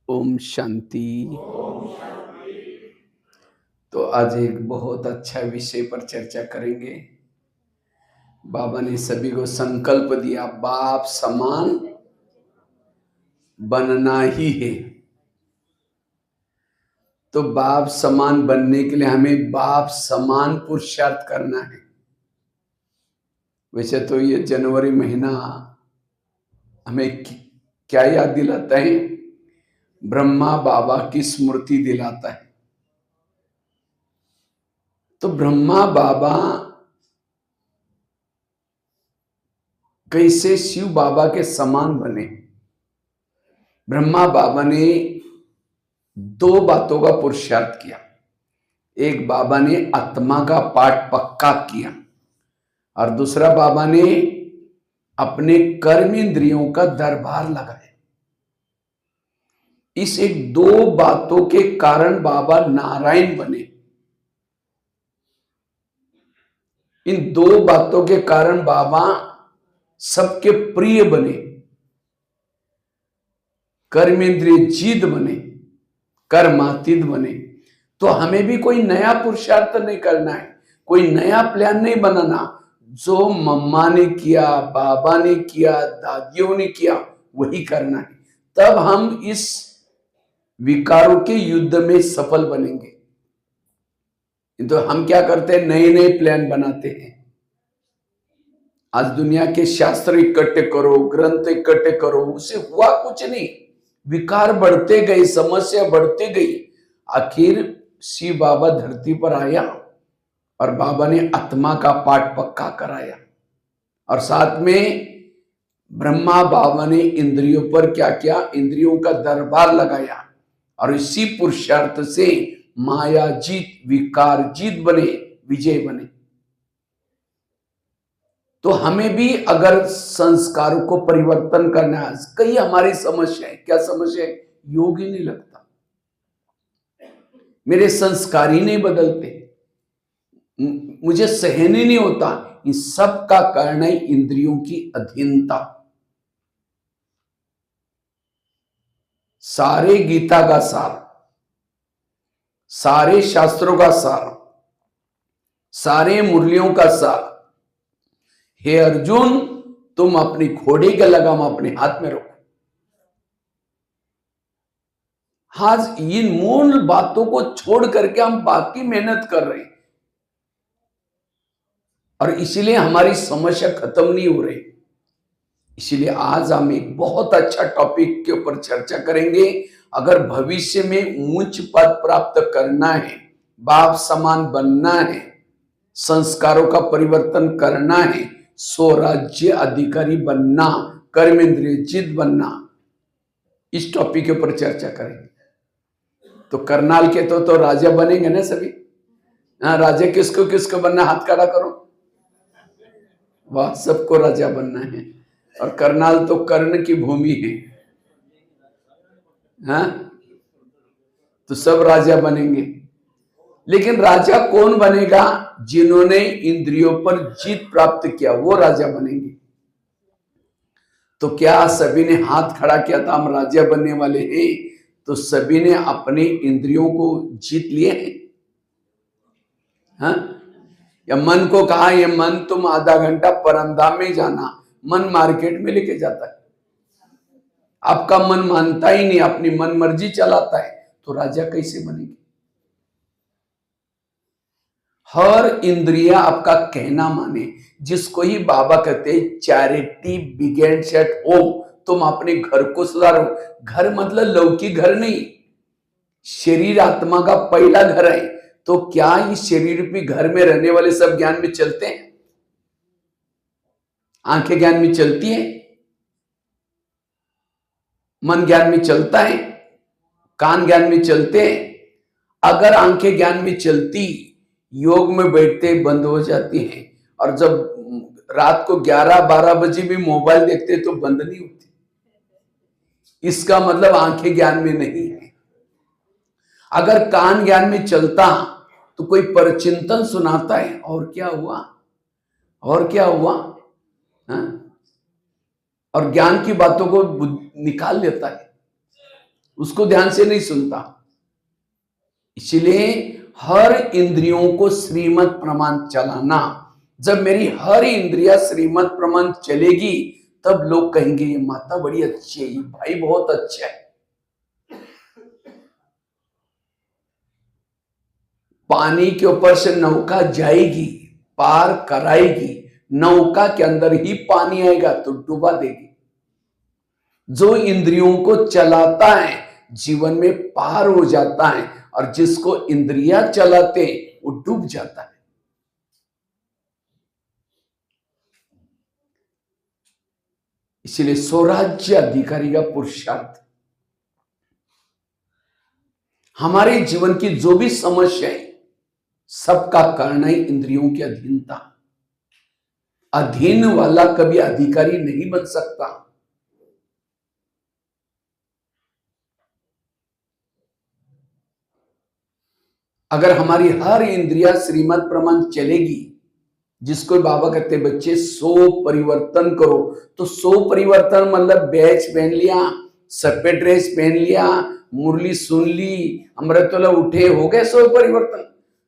ओम शांति। तो आज एक बहुत अच्छा विषय पर चर्चा करेंगे। बाबा ने सभी को संकल्प दिया, बाप समान बनना ही है। तो बाप समान बनने के लिए हमें बाप समान पुरुषार्थ करना है। वैसे तो ये जनवरी महीना हमें क्या याद दिलाता है? ब्रह्मा बाबा की स्मृति दिलाता है। तो ब्रह्मा बाबा कैसे शिव बाबा के समान बने? ब्रह्मा बाबा ने दो बातों का पुरुषार्थ किया। एक, बाबा ने आत्मा का पाठ पक्का किया, और दूसरा, बाबा ने अपने कर्म इंद्रियों का दरबार लगाया। इस एक दो बातों के कारण बाबा नारायण बने। इन दो बातों के कारण बाबा सबके प्रिय बने, कर्मेंद्रिय जीत बने, कर्मातीत बने। तो हमें भी कोई नया पुरुषार्थ नहीं करना है, कोई नया प्लान नहीं बनाना। जो मम्मा ने किया, बाबा ने किया, दादियों ने किया, वही करना है। तब हम इस विकारों के युद्ध में सफल बनेंगे। तो हम क्या करते हैं? नए नए प्लान बनाते हैं। आज दुनिया के शास्त्र इकट्ठे करो, ग्रंथ इकट्ठे करो, उससे हुआ कुछ नहीं। विकार बढ़ते गए, समस्या बढ़ती गई। आखिर शिव बाबा धरती पर आया और बाबा ने आत्मा का पाठ पक्का कराया, और साथ में ब्रह्मा बाबा ने इंद्रियों पर क्या किया? इंद्रियों का दरबार लगाया, और इसी पुरुषार्थ से माया जीत, विकार जीत बने, विजय बने। तो हमें भी अगर संस्कारों को परिवर्तन करना है, कई हमारी समस्या है। क्या समस्या है? योग ही नहीं लगता, मेरे संस्कार ही नहीं बदलते, मुझे सहन ही नहीं होता। इन सब का कारण है इंद्रियों की अधीनता। सारे गीता का सार, सारे शास्त्रों का सार, सारे मुरलियों का सार, हे अर्जुन, तुम अपनी घोड़े का लगाम अपने हाथ में रखो। आज इन मूल बातों को छोड़ करके हम बाकी मेहनत कर रहे हैं, और इसीलिए हमारी समस्या खत्म नहीं हो रही। इसीलिए आज हम एक बहुत अच्छा टॉपिक के ऊपर चर्चा करेंगे। अगर भविष्य में उच्च पद प्राप्त करना है, बाप समान बनना है, संस्कारों का परिवर्तन करना है, स्वराज्य अधिकारी बनना, कर्मेंद्रिय जित बनना, इस टॉपिक के ऊपर चर्चा करेंगे। तो करनाल के तो राजा बनेंगे ना सभी? हाँ, राजा किसको किसको बनना? हाथ खड़ा करो। वाह, सबको राजा बनना है। और करनाल तो कर्ण की भूमि है। हाँ, तो सब राजा बनेंगे। लेकिन राजा कौन बनेगा? जिन्होंने इंद्रियों पर जीत प्राप्त किया, वो राजा बनेंगे। तो क्या सभी ने हाथ खड़ा किया था हम राजा बनने वाले हैं? तो सभी ने अपने इंद्रियों को जीत लिए हैं? हाँ? या मन को कहा, ये मन तुम आधा घंटा परमधाम में जाना, मन मार्केट में लेके जाता है। आपका मन मानता ही नहीं, अपनी मन मर्जी चलाता है, तो राजा कैसे बनेगी? हर इंद्रिया आपका कहना माने, जिसको ही बाबा कहते हैं चैरिटी बिगेन्स एट होम। तुम अपने घर को सुधारो। घर मतलब लौकिक घर नहीं, शरीर आत्मा का पहला घर है। तो क्या इस शरीर रूपी घर में रहने वाले सब ज्ञान में चलते हैं? आंखें ज्ञान में चलती हैं, मन ज्ञान में चलता है, कान ज्ञान में चलते हैं। अगर आंखें ज्ञान में चलती, योग में बैठते बंद हो जाती हैं, और जब रात को 11-12 बजे भी मोबाइल देखते तो बंद नहीं होती। इसका मतलब आंखें ज्ञान में नहीं है। अगर कान ज्ञान में चलता तो कोई परचिंतन सुनाता है, और क्या हुआ, और क्या हुआ, हाँ? और ज्ञान की बातों को निकाल लेता है। उसको ध्यान से नहीं सुनता। इसलिए हर इंद्रियों को श्रीमत प्रमाण चलाना। जब मेरी हर इंद्रिया श्रीमत प्रमाण चलेगी तब लोग कहेंगे ये माता बड़ी अच्छी है, ये भाई बहुत अच्छा है। पानी के ऊपर से नौका जाएगी, पार कराएगी, नौका के अंदर ही पानी आएगा तो डुबा देगी। जो इंद्रियों को चलाता है जीवन में पार हो जाता है, और जिसको इंद्रियां चलाते वो डूब जाता है। इसलिए स्वराज्य अधिकारी का पुरुषार्थ, हमारे जीवन की जो भी समस्याएं, सबका कारण है इंद्रियों की अधीनता। अधीन वाला कभी अधिकारी नहीं बन सकता। अगर हमारी हर इंद्रिया श्रीमत प्रमाण चलेगी, जिसको बाबा कहते बच्चे 100 परिवर्तन करो, तो 100 परिवर्तन मतलब बैच पहन लिया, सफेद ड्रेस पहन लिया, मुरली सुन ली, अमृतवाला उठे, हो गए 100 परिवर्तन।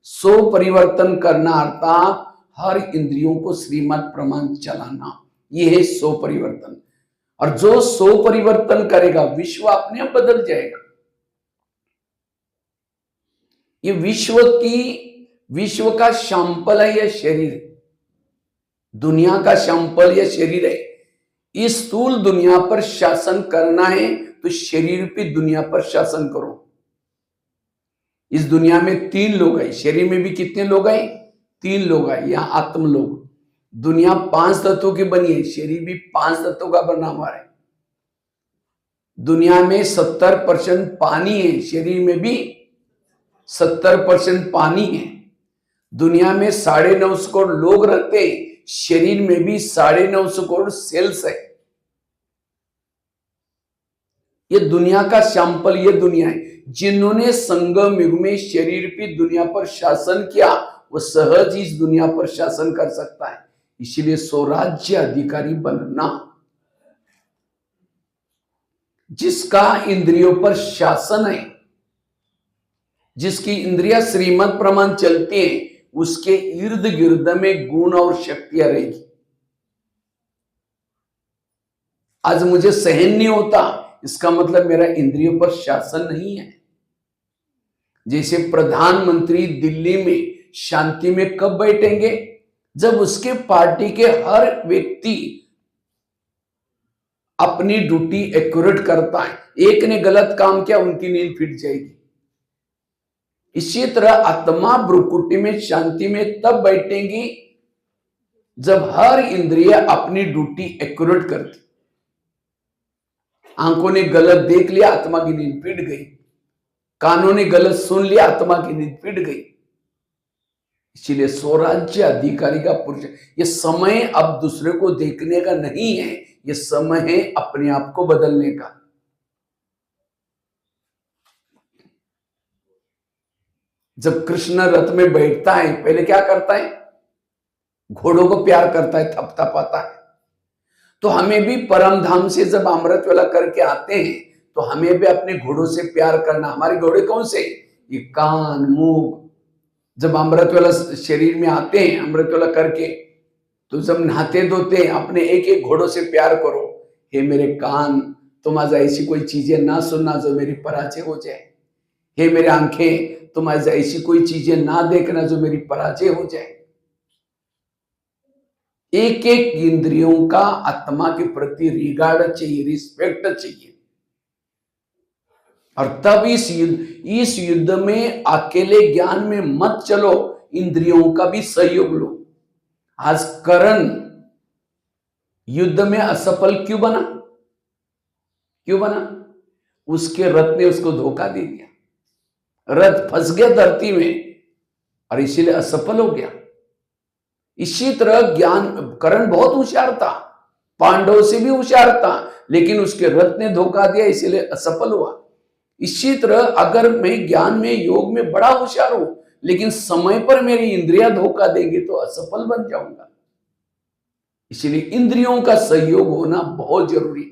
100 परिवर्तन करना अर्थात हर इंद्रियों को श्रीमत प्रमाण चलाना, ये है 100 परिवर्तन। और जो 100 परिवर्तन करेगा विश्व अपने आप बदल जाएगा। ये विश्व का सैंपल है, यह शरीर, दुनिया का सैंपल यह शरीर है। इस स्थूल दुनिया पर शासन करना है तो शरीर पे दुनिया पर शासन करो। इस दुनिया में 3 लोग हैं, शरीर में भी कितने लोग हैं? 3 लोग हैं, यहां आत्म लोग। दुनिया 5 तत्वों की बनी है, शरीर भी 5 तत्वों का बना हुआ है। दुनिया में 70% पानी है, शरीर में भी 70% पानी है। दुनिया में 9.5 करोड़ लोग रहते हैं, शरीर में भी 9.5 करोड़ सेल्स है। ये दुनिया का सैंपल, ये दुनिया है। जिन्होंने संगम युग में शरीर पे दुनिया पर शासन किया, वो सहज इस दुनिया पर शासन कर सकता है। इसलिए स्वराज्य अधिकारी बनना, जिसका इंद्रियों पर शासन है, जिसकी इंद्रिया श्रीमत प्रमाण चलती है, उसके इर्द गिर्द में गुण और शक्तियां रहेगी। आज मुझे सहन नहीं होता, इसका मतलब मेरा इंद्रियों पर शासन नहीं है। जैसे प्रधानमंत्री दिल्ली में शांति में कब बैठेंगे? जब उसके पार्टी के हर व्यक्ति अपनी ड्यूटी एक्यूरेट करता है। एक ने गलत काम किया, उनकी नींद फिट जाएगी। इसी तरह आत्मा भ्रुकुटी में शांति में तब बैठेंगी जब हर इंद्रिय अपनी ड्यूटी एक्यूरेट करती। आंखों ने गलत देख लिया, आत्मा की नींद फिट गई। कानों ने गलत सुन लिया, आत्मा की नींद फिट गई। इसीलिए स्वराज्य अधिकारी का पुरुष, ये समय अब दूसरे को देखने का नहीं है, ये समय है अपने आप को बदलने का। जब कृष्ण रथ में बैठता है, पहले क्या करता है? घोड़ों को प्यार करता है, थपथपाता है। तो हमें भी परम धाम से जब अमृत वेला करके आते हैं, तो हमें भी अपने घोड़ों से प्यार करना। हमारे घोड़े कौन से? ये कान, मुंह। जब अमृत वेला शरीर में आते हैं, अमृत वेला करके, तो जब नहाते धोते अपने एक एक घोड़ों से प्यार करो। हे मेरे कान, तुम आज ऐसी कोई चीजें ना सुनना जो मेरी पराजय हो जाए। हे मेरे आंखें, तुम आज ऐसी कोई चीजें ना देखना जो मेरी पराजय हो जाए। एक एक इंद्रियों का आत्मा के प्रति रिगार्ड चाहिए, रिस्पेक्ट चाहिए। और तब इस युद्ध में अकेले ज्ञान में मत चलो, इंद्रियों का भी सहयोग लो। आज करण युद्ध में असफल क्यों बना? क्यों बना? उसके रथ ने उसको धोखा दे दिया, रथ फंस गया धरती में और इसीलिए असफल हो गया। इसी तरह कर्ण बहुत होशियार था, पांडव से भी होशियार था, लेकिन उसके रथ ने धोखा दिया, इसीलिए असफल हुआ। इसी तरह अगर मैं ज्ञान में, योग में बड़ा होशियार हूं, लेकिन समय पर मेरी इंद्रियां धोखा देंगे तो असफल बन जाऊंगा। इसलिए इंद्रियों का सहयोग होना बहुत जरूरी।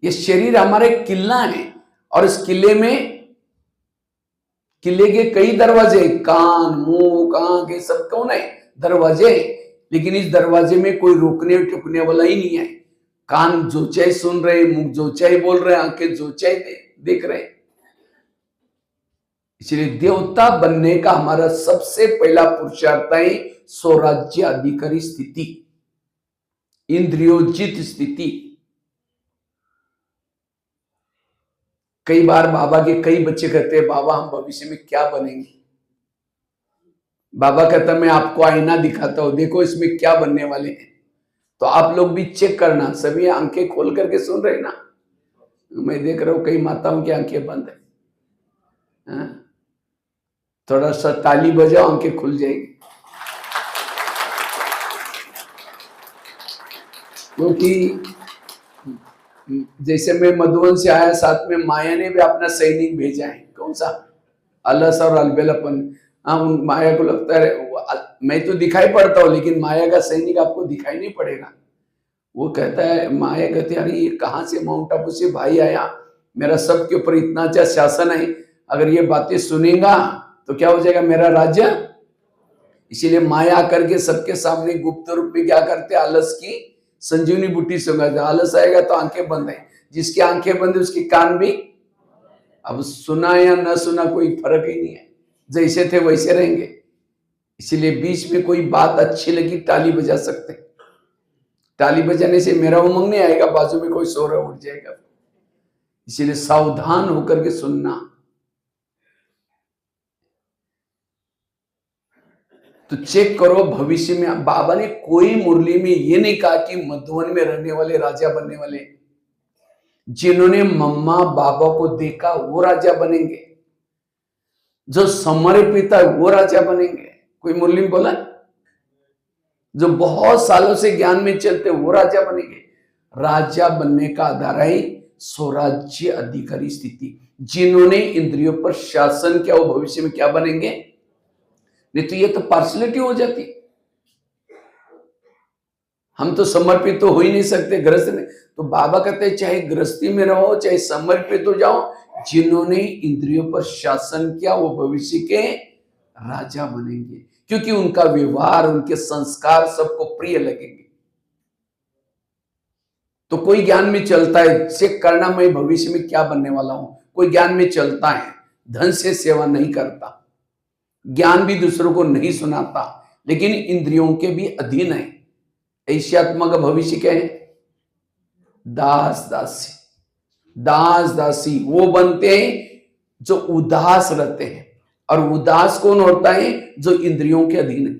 ये शरीर हमारा एक किला है, और इस किले के कई दरवाजे, कान, मुंह, आंख, ये सब कौन है? दरवाजे। लेकिन इस दरवाजे में कोई रोकने टुकने वाला ही नहीं है। कान जो चाहे सुन रहे, मुंह जो चाहे बोल रहे, आंखें जो चाहे देख रहे। इसलिए देवता बनने का हमारा सबसे पहला पुरुषार्थ है स्वराज्य अधिकारी स्थिति, इंद्रियोजित स्थिति। कई बार बाबा के कई बच्चे कहते हैं, बाबा हम भविष्य में क्या बनेंगे? बाबा कहता मैं आपको आईना दिखाता हूं, देखो इसमें क्या बनने वाले हैं। तो आप लोग भी चेक करना। सभी आंखें खोल करके सुन रहे ना? मैं देख रहा हूं कई माताओं की आंखें बंद है। थोड़ा सा ताली बजाओ, आंखें खुल जाएगी। क्योंकि जैसे मैं मधुबन से आया, साथ में माया ने भी अपना सैनिक भेजा है। कौन सा? अलस और अलबेलापन। हाँ, माया को लगता है मैं तो दिखाई पड़ता हूं, लेकिन माया का सैनिक आपको दिखाई नहीं पड़ेगा। वो कहता है, माया कहती है अरे ये कहाँ से माउंट आबू से भाई आया, मेरा सबके ऊपर इतना अच्छा शासन है, अगर ये बातें सुनेगा तो क्या हो जाएगा मेरा राज्य। इसीलिए माया करके सबके सामने गुप्त रूप में क्या करते, आलस की संजीवनी बूटी सुंघाते। आलस आएगा तो आंखें बंद है, जिसकी आंखें बंद है उसके कान भी, अब सुना या न सुना कोई फर्क ही नहीं है, जैसे थे वैसे रहेंगे। इसीलिए बीच में कोई बात अच्छी लगी ताली बजा सकते। ताली बजाने से मेरा उमंग नहीं आएगा, बाजू में कोई सो रहा उठ जाएगा। इसीलिए सावधान होकर के सुनना। तो चेक करो भविष्य में। बाबा ने कोई मुरली में ये नहीं कहा कि मधुबन में रहने वाले राजा बनने वाले, जिन्होंने मम्मा बाबा को देखा वो राजा बनेंगे, जो समर्पित है वो राजा बनेंगे। कोई मुरली में बोला? जो बहुत सालों से ज्ञान में चलते वो राजा बनेंगे। राजा बनने का आधार है स्वराज्य अधिकारी स्थिति। जिन्होंने इंद्रियों पर शासन किया वो भविष्य में क्या बनेंगे? नहीं तो ये तो पार्शलिटी हो जाती। हम तो समर्पित तो हो ही नहीं सकते गृहस्थ में। तो बाबा कहते हैं चाहे गृहस्थी में रहो चाहे समर्पित हो जाओ, जिन्होंने इंद्रियों पर शासन किया वो भविष्य के राजा बनेंगे, क्योंकि उनका व्यवहार, उनके संस्कार सबको प्रिय लगेंगे। तो कोई ज्ञान में चलता है चेक करना मैं भविष्य में क्या बनने वाला हूं। कोई ज्ञान में चलता है, धन से सेवा नहीं करता, ज्ञान भी दूसरों को नहीं सुनाता, लेकिन इंद्रियों के भी अधीन है। ऐसी आत्मा का भविष्य क्या है? दास दासी। दास दासी वो बनते हैं जो उदास रहते हैं। और उदास कौन होता है? जो इंद्रियों के अधीन है।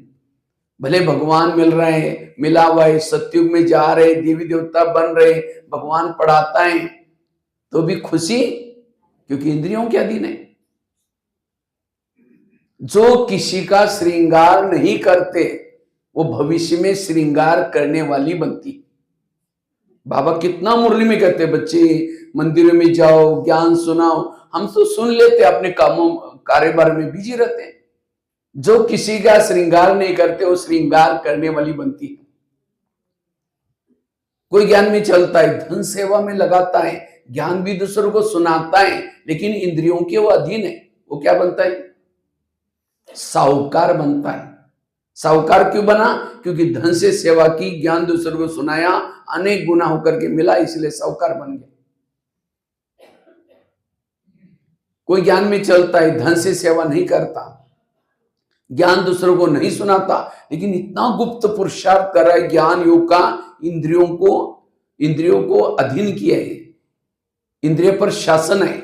भले भगवान मिल रहे हैं, मिला हुआ है, सत्युग में जा रहे, देवी देवता बन रहे, भगवान पढ़ाता है, तो भी खुशी, क्योंकि इंद्रियों के अधीन है। जो किसी का श्रृंगार नहीं करते वो भविष्य में श्रृंगार करने वाली बनती। बाबा कितना मुरली में कहते हैं बच्चे मंदिरों में जाओ, ज्ञान सुनाओ। हम तो सुन लेते, अपने कामों कारोबार में बिजी रहते हैं। जो किसी का श्रृंगार नहीं करते वो श्रृंगार करने वाली बनती है। कोई ज्ञान में चलता है, धन सेवा में लगाता है, ज्ञान भी दूसरों को सुनाता है, लेकिन इंद्रियों के वो अधीन है, वो क्या बनता है? साहूकार बनता है। साहूकार क्यों बना? क्योंकि धन से सेवा की, ज्ञान दूसरों को सुनाया, अनेक गुना होकर के मिला, इसलिए साहूकार बन गया। कोई ज्ञान में चलता है, धन से सेवा नहीं करता, ज्ञान दूसरों को नहीं सुनाता, लेकिन इतना गुप्त पुरुषार्थ कर रहा है ज्ञान योग का, इंद्रियों को अधीन किया है, इंद्रिय पर शासन है।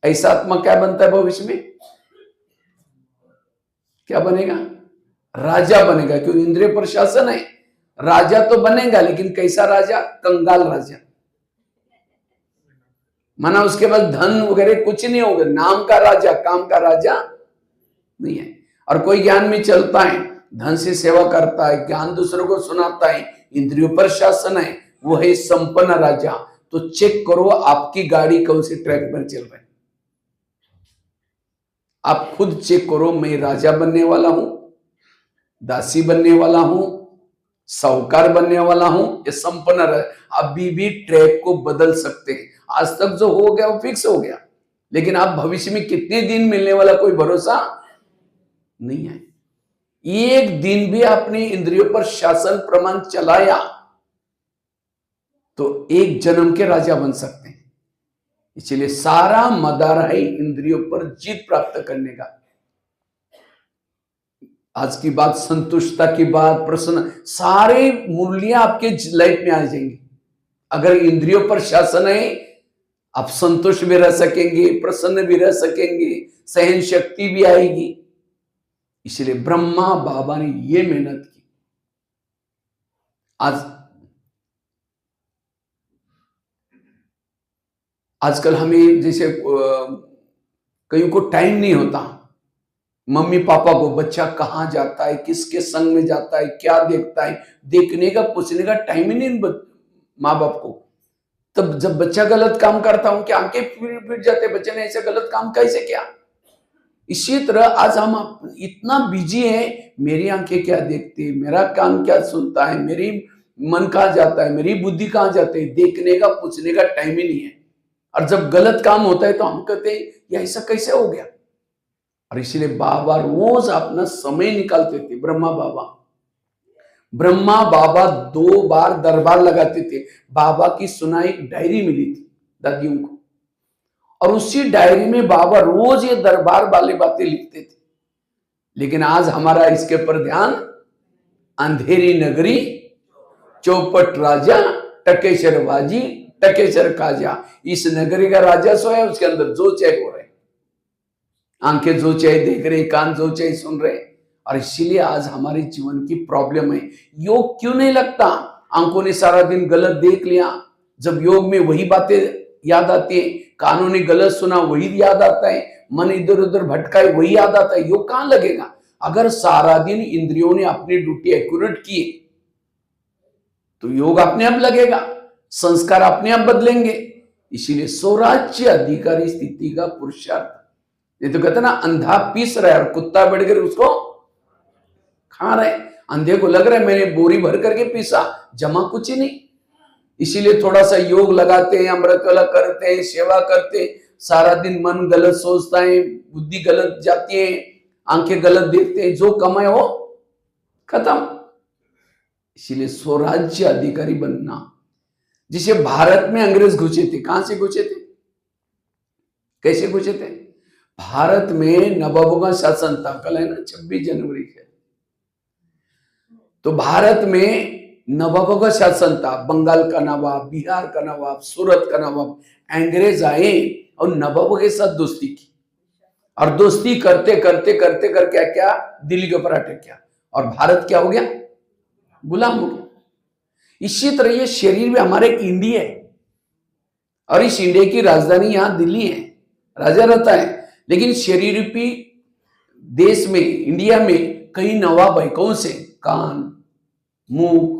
ऐसा आत्मा क्या बनता है भविष्य में? क्या बनेगा? राजा बनेगा, क्योंकि इंद्रिय पर शासन है। राजा तो बनेगा, लेकिन कैसा राजा? कंगाल राजा। माना उसके पास धन वगैरह कुछ नहीं होगा, नाम का राजा, काम का राजा नहीं है। और कोई ज्ञान में चलता है, धन से सेवा करता है, ज्ञान दूसरों को सुनाता है, इंद्रियों पर शासन है, वो है संपन्न राजा। तो चेक करो आपकी गाड़ी कौन से ट्रैक पर चल रही है। आप खुद चेक करो, मैं राजा बनने वाला हूं, दासी बनने वाला हूं, साहूकार बनने वाला हूं या संपन्न अभी भी ट्रैक को बदल सकते हैं। आज तक जो हो गया वो फिक्स हो गया, लेकिन आप भविष्य में कितने दिन मिलने वाला कोई भरोसा नहीं है। एक दिन भी अपनी इंद्रियों पर शासन प्रमाण चलाया तो एक जन्म के राजा बन सकते हैं। इसलिए सारा मदार है इंद्रियों पर जीत प्राप्त करने का। आज की बात संतुष्टता की बात, प्रसन्न, सारे मूल्य आपके लाइफ में आ जाएंगे। अगर इंद्रियों पर शासन है, आप संतुष्ट भी रह सकेंगे, प्रसन्न भी रह सकेंगे, सहन शक्ति भी आएगी। इसलिए ब्रह्मा बाबा ने ये मेहनत की। आजकल हमें जैसे कईयों को टाइम नहीं होता, मम्मी पापा को बच्चा कहाँ जाता है, किसके संग में जाता है, क्या देखता है, देखने का पूछने का टाइम ही नहीं माँ बाप को। तब जब बच्चा गलत काम करता हूं कि आंखें फिर जाते, बच्चे ने ऐसे गलत काम कैसे किया। इसी तरह आज हम इतना बिजी हैं, मेरी आंखें क्या देखती है, मेरा कान क्या सुनता है, मेरी मन कहाँ जाता है, मेरी बुद्धि कहाँ जाती है, देखने का पूछने का टाइम ही नहीं है। और जब गलत काम होता है तो हम कहते हैं ये ऐसा कैसे हो गया। और इसलिए बाबा रोज अपना समय निकालते थे। ब्रह्मा बाबा 2 बार दरबार लगाते थे। बाबा की सुनाई डायरी मिली थी दादियों को, और उसी डायरी में बाबा रोज ये दरबार वाली बातें लिखते थे। लेकिन आज हमारा इसके ऊपर ध्यान, अंधेरी नगरी, चौपट राजा, टकेसर बाजी, टकेसर काजा। इस नगरी का राजा सोया, उसके अंदर जो चाहे हो रहे, आंखें जो चाहे देख रहे, कान जो चाहे सुन रहे। और इसीलिए आज हमारे जीवन की प्रॉब्लम है। योग क्यों नहीं लगता? आंखों ने सारा दिन गलत देख लिया, जब योग में वही बातें याद आती है, कानों ने गलत सुना वही याद आता है, मन इधर उधर भटकाए वही याद आता है। योग कहां लगेगा? अगर सारा दिन इंद्रियों ने अपनी ड्यूटी एक्यूरेट की तो योग अपने आप लगेगा, संस्कार अपने आप बदलेंगे। इसीलिए स्वराज्य अधिकारी स्थिति का पुरुषार्थ। ये तो कहते ना, अंधा पीस रहा है और कुत्ता बैठ कर उसको खा रहे। अंधे को लग रहा है मैंने बोरी भर करके पीसा, जमा कुछ ही नहीं। इसीलिए थोड़ा सा योग लगाते हैं, अमृत वाला करते हैं, सेवा करते हैं, सारा दिन मन गलत सोचता है, बुद्धि गलत जाती है, आंखें गलत देखते हैं, जो कमाए हो खत्म। इसीलिए स्वराज्य अधिकारी बनना। जिसे भारत में अंग्रेज घुसे थे, कहां से घुसे थे, कैसे घुसे थे? भारत में नवाबों का शासन था। कल है ना 26 जनवरी है, तो भारत में नवाबों का शासन था। बंगाल का नवाब, बिहार का नवाब, सूरत का नवाब। अंग्रेज आए और नवाबों के साथ दोस्ती की, और दोस्ती करते करते करते कर क्या क्या दिल्ली के ऊपर अटैक किया, और भारत क्या हो गया? गुलाम हो गया। इसी तरह ये शरीर में हमारे एक इंडिया है, और इस इंडिया की राजधानी यहां दिल्ली है, राजा रहता है। लेकिन शरीर रूपी देश में, इंडिया में कई नवाब है। कौन से? कान, मुख,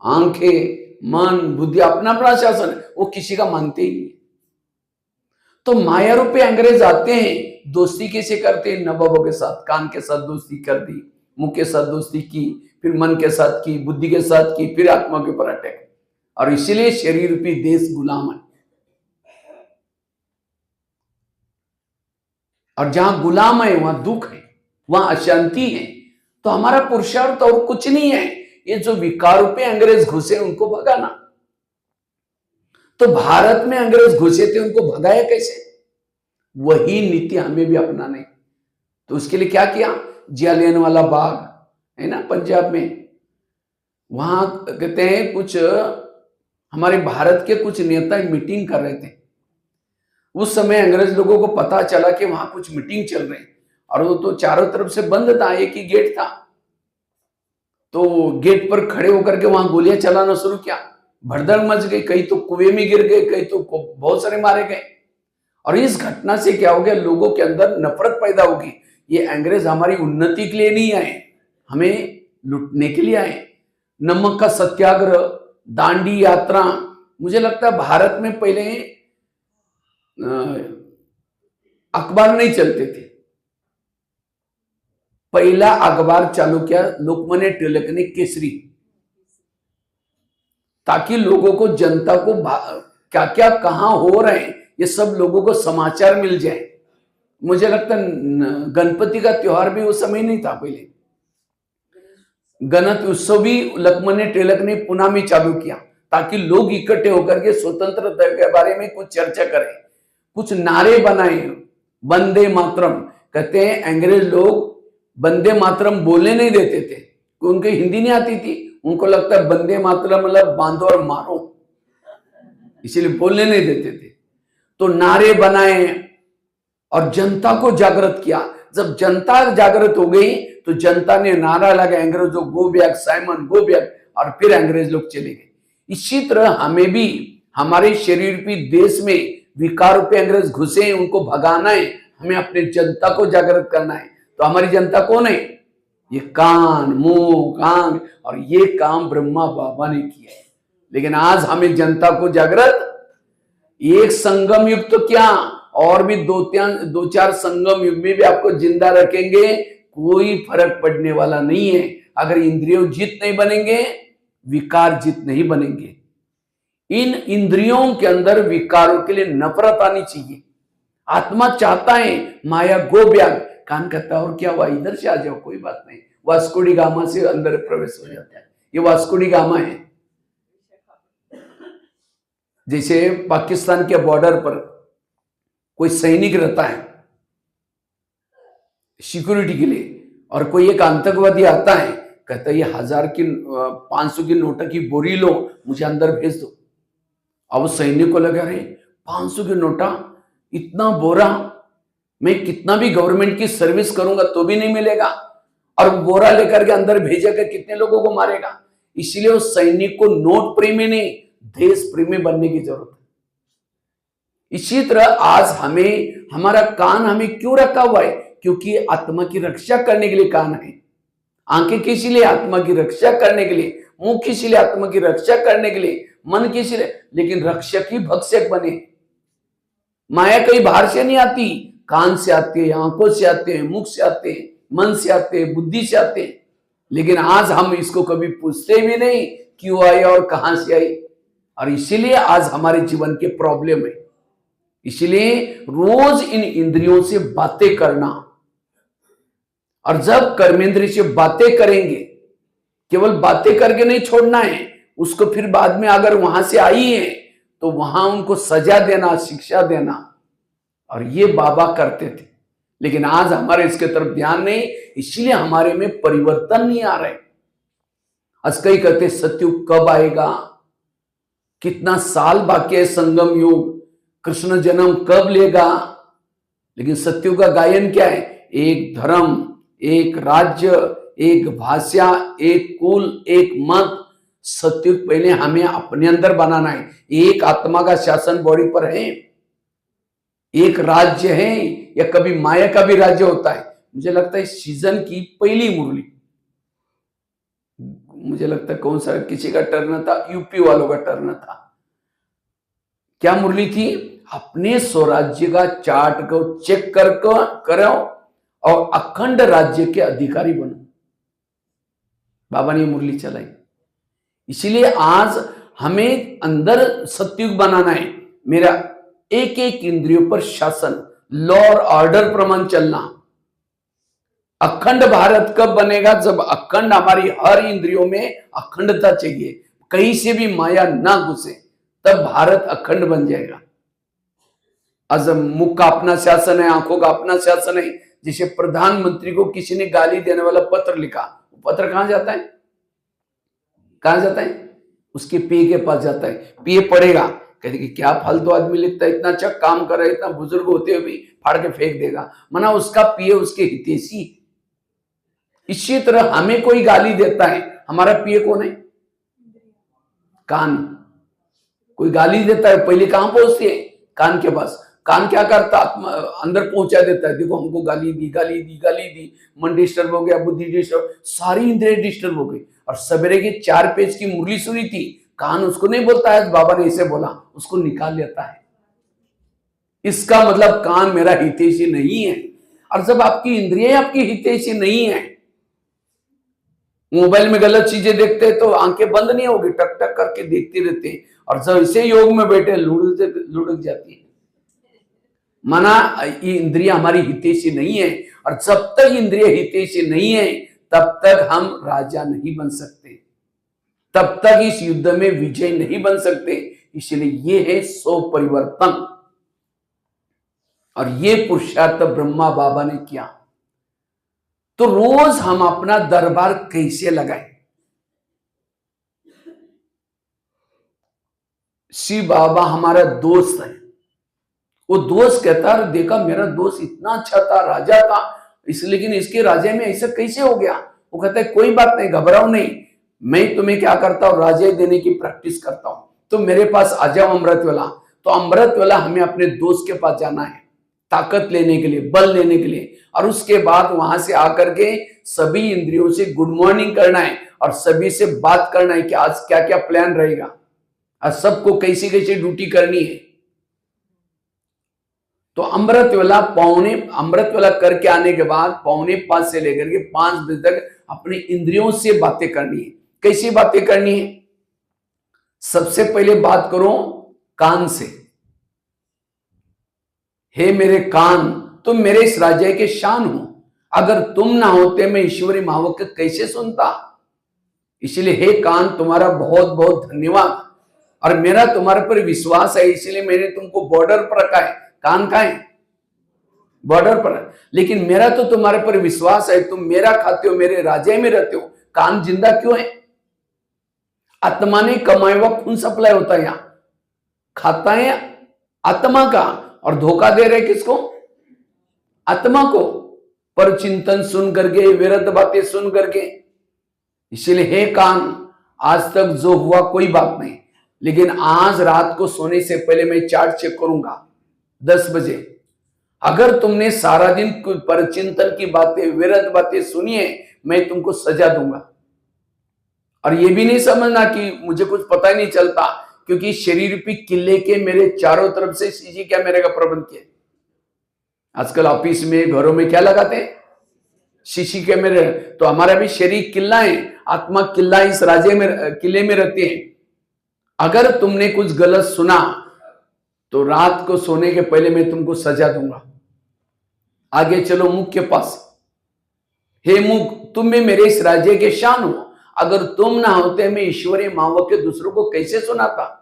आंखें, मन, बुद्धि, अपना अपना शासन है, वो किसी का मानते ही नहीं। तो माया रूपी अंग्रेज आते हैं, दोस्ती कैसे करते हैं? नवाबों के साथ। कान के साथ दोस्ती कर दी, मुंह के साथ दोस्ती की, फिर मन के साथ की, बुद्धि के साथ की, फिर आत्मा के ऊपर अटैक। और इसीलिए शरीर रूपी देश गुलाम है। और जहां गुलाम है वहां दुख है, वहां अशांति है। तो हमारा पुरुषार्थ और कुछ नहीं है, ये जो विकार रूपी अंग्रेज घुसे उनको भगाना। तो भारत में अंग्रेज घुसे थे, उनको भगाया कैसे? वही नीति हमें भी अपनाने। तो उसके लिए क्या किया? जालियनवाला बाग है ना पंजाब में, वहां कहते हैं कुछ हमारे भारत के कुछ नेता मीटिंग कर रहे थे। उस समय अंग्रेज लोगों को पता चला कि वहां कुछ मीटिंग चल रही, और वो तो चारों तरफ से बंद था, एक ही गेट था। तो गेट पर खड़े होकर के वहां गोलियां चलाना शुरू किया। भड़दड़ मच गई, कई तो कुएं में गिर गए, कई तो बहुत सारे मारे गए। और इस घटना से क्या हो गया? लोगों के अंदर नफरत पैदा होगी। ये अंग्रेज हमारी उन्नति के लिए नहीं आए, हमें लुटने के लिए आए। नमक का सत्याग्रह, दांडी यात्रा। मुझे लगता है भारत में पहले अखबार नहीं चलते थे। पहला अखबार चालू किया लोकमान्य तिलक ने, केसरी। ताकि लोगों को, जनता को क्या क्या कहां हो रहे हैं ये सब लोगों को समाचार मिल जाए। मुझे लगता है गणपति का त्योहार भी उस समय नहीं था, पहले गणेश उत्सव भी लोकमान्य तिलक ने पुणे में चालू किया ताकि लोग इकट्ठे होकर के स्वतंत्रता के बारे में कुछ चर्चा करें, कुछ नारे बनाए। वंदे मातरम कहते हैं, अंग्रेज लोग वंदे मातरम बोलने नहीं देते थे, उनको हिंदी नहीं आती थी, उनको लगता है वंदे मातरम मतलब बांधो और मारो, इसीलिए बोलने नहीं देते थे। तो नारे बनाए और जनता को जागृत किया। जब जनता जागृत हो गई तो जनता ने नारा लगाया, अंग्रेजों go back Simon go back, और फिर अंग्रेज लोग चले गए। इसी तरह हमें भी हमारे शरीर पे, देश में विकारों पे अंग्रेज घुसे हैं, उनको भगाना है, हमें अपने जनता को जागृत करना है। तो हमारी जनता कौन है? ये कान, मुंह, आंख, और ये काम ब्रह्मा बाबा ने किया है। लेकिन आज हमें जनता को जागृत, एक संगम युग तो क्या, और भी दो चार संगम युग में भी आपको जिंदा रखेंगे, कोई फर्क पड़ने वाला नहीं है। अगर इंद्रियों जित नहीं बनेंगे, विकार जित नहीं बनेंगे। इन इंद्रियों के अंदर विकारों के लिए नफरत आनी चाहिए। आत्मा चाहता है माया गो ब्याग, कान कहता है और क्या हुआ, इधर से आ जाओ, कोई बात नहीं। वास्को डी गामा से अंदर प्रवेश हो जाता है। ये वास्को डी गामा है। जैसे पाकिस्तान के बॉर्डर पर कोई सैनिक रहता है सिक्योरिटी के लिए, और कोई एक आतंकवादी आता है, कहता है ये 1000 की 500 की नोट की बोरी लो, मुझे अंदर भेज दो। अब सैनिक को लगा, रहे 500 की नोटा, इतना बोरा, मैं कितना भी गवर्नमेंट की सर्विस करूंगा तो भी नहीं मिलेगा, और बोरा लेकर के अंदर भेजेगा, कितने लोगों को मारेगा। इसलिए उस सैनिक को नोट प्रेमी नहीं, देश प्रेमी बनने की जरूरत है। इसी तरह आज हमें, हमारा कान हमें क्यों रखा हुआ है? क्योंकि आत्मा की रक्षा करने के लिए कान है। आंखें किसी लिए? आत्मा की रक्षा करने के लिए। मुंह किसी लिए? आत्मा की रक्षा करने के लिए। मन किसी लिए? लेकिन रक्षक ही भक्षक बने। माया कहीं बाहर से नहीं आती, कान से आते हैं, आंखों से आते हैं, मुख से आते हैं, मन से आते हैं, बुद्धि से आते हैं। लेकिन आज हम इसको कभी पूछते भी नहीं क्यों आई और कहां से आई, और इसीलिए आज हमारे जीवन के प्रॉब्लम है। इसलिए रोज इन इंद्रियों से बातें करना, और जब कर्मेंद्रिय से बातें करेंगे, केवल बातें करके नहीं छोड़ना है उसको, फिर बाद में अगर वहां से आई है तो वहां उनको सजा देना, शिक्षा देना, और ये बाबा करते थे। लेकिन आज हमारे इसके तरफ ध्यान नहीं, इसलिए हमारे में परिवर्तन नहीं आ रहे। आज कई कहते सतयुग कब आएगा, कितना साल बाकी है संगम युग, कृष्ण जन्म कब लेगा। लेकिन सत्युग का गायन क्या है? एक धर्म, एक राज्य, एक भाषा, एक कुल, एक मत। सत्युग पहले हमें अपने अंदर बनाना है। एक आत्मा का शासन बॉडी पर है, एक राज्य है, या कभी माया का भी राज्य होता है। मुझे लगता है सीजन की पहली मुरली, मुझे लगता है कौन सा, किसी का टर्न था, यूपी वालों का टर्न था। क्या मुरली थी? अपने स्वराज्य का चार्ट को चेक करो और अखंड राज्य के अधिकारी बनो। बाबा ने मुरली चलाई। इसीलिए आज हमें अंदर सत्युग बनाना है। मेरा एक एक इंद्रियों पर शासन, लॉ और ऑर्डर प्रमाण चलना। अखंड भारत कब बनेगा? जब अखंड, हमारी हर इंद्रियों में अखंडता चाहिए, कहीं से भी माया ना घुसे, तब भारत अखंड बन जाएगा। आज मुख का अपना शासन है, आंखों का अपना शासन है। जैसे प्रधानमंत्री को किसी ने गाली देने वाला पत्र लिखा, पत्र कहां जाता है? कहां जाता है? उसके पीए के पास जाता है। पीए पढ़ेगा, कहते कि क्या फालतू आदमी लिखता है, इतना अच्छा काम कर रहा है, इतना बुजुर्ग होते हुए भी फाड़ के फेंक देगा। मना उसका पीए उसके हितैषी। इसी तरह हमें कोई गाली देता है, हमारा पीए कौन है? कान। कोई गाली देता है, पहले कहां पहुंचती है? कान के पास। कान क्या करता? अंदर पहुंचा देता है, देखो हमको गाली दी, गाली दी, गाली दी, मन डिस्टर्ब हो गया, बुद्धि डिस्टर्ब, सारी इंद्रिय डिस्टर्ब हो गई। और सवेरे की 4 पेज की मुरली सुनी थी, कान उसको नहीं बोलता है बाबा ने इसे बोला, उसको निकाल लेता है। इसका मतलब कान मेरा हितैषी नहीं है। और जब आपकी इंद्रियां आपकी हितैषी नहीं है, मोबाइल में गलत चीजें देखते हैं तो आंखें बंद नहीं होगी, टक टक करके देखते रहते हैं, और जब इसे योग में बैठे लुढ़क जाती है। माना ये इंद्रिय हमारी हितैषी नहीं है, और जब तक इंद्रिय हितैषी नहीं है तब तक हम राजा नहीं बन सकते, तब तक इस युद्ध में विजय नहीं बन सकते। इसलिए ये है 100 परिवर्तन, और ये पुरुषार्थ ब्रह्मा बाबा ने किया। तो रोज हम अपना दरबार कैसे लगाएं? शिव बाबा हमारा दोस्त है, वो दोस्त कहता है देखा मेरा दोस्त इतना अच्छा था, राजा था, इसलिए लेकिन इसके राजे में ऐसा कैसे हो गया? वो कहता है कोई बात नहीं, घबराओ नहीं, मैं तुम्हें क्या करता हूं, राजे देने की प्रैक्टिस करता हूं, तो मेरे पास आ जाओ अमृतवेला। तो अमृतवेला हमें अपने दोस्त के पास जाना है, ताकत लेने के लिए, बल लेने के लिए, और उसके बाद वहां से आकर के सभी इंद्रियों से गुड मॉर्निंग करना है, और सभी से बात करना है कि आज क्या क्या प्लान रहेगा, आज सबको कैसी कैसी ड्यूटी करनी है। तो अमृतवेला करके आने के बाद 4:45 से लेकर के 5 बजे तक अपने इंद्रियों से बातें करनी है। कैसी बातें करनी है? सबसे पहले बात करो कान से। हे मेरे कान, तुम मेरे इस राज्य के शान हो, अगर तुम ना होते मैं ईश्वरी महावाक्य कैसे सुनता? इसलिए हे कान, तुम्हारा बहुत बहुत धन्यवाद, और मेरा तुम्हारे पर विश्वास है, इसलिए मैंने तुमको बॉर्डर पर रखा है। कान का है बॉर्डर पर, लेकिन मेरा तो तुम्हारे पर विश्वास है, तुम मेरा खाते हो, मेरे राज्य में रहते हो। कान जिंदा क्यों है? आत्मा ने कमाया हुआ खून सप्लाई होता है, यहां खाता है आत्मा का, और धोखा दे रहे किसको? आत्मा को, पर चिंतन सुन करके, विरुद्ध बातें सुन करके। इसलिए हे कान, आज तक जो हुआ कोई बात नहीं, लेकिन आज रात को सोने से पहले मैं चार्ट चेक करूंगा 10 बजे। अगर तुमने सारा दिन परचिंतन की बातें, विरुद्ध बातें सुनी है, मैं तुमको सजा दूंगा। और ये भी नहीं समझना कि मुझे कुछ पता ही नहीं चलता, क्योंकि शरीर रूपी किले के मेरे चारों तरफ से सीसी कैमरे का प्रबंध किया। आजकल ऑफिस में, घरों में क्या लगाते हैं? सीसी कैमरे। तो हमारा भी शरीर किला है, आत्मा किला इस राज्य में, किले में रहते हैं। अगर तुमने कुछ गलत सुना तो रात को सोने के पहले मैं तुमको सजा दूंगा। आगे चलो मुख के पास। हे मुख, तुम भी मेरे इस राज्य के शान हो, अगर तुम ना होते मैं ईश्वरीय महावाक्य दूसरों को कैसे सुनाता?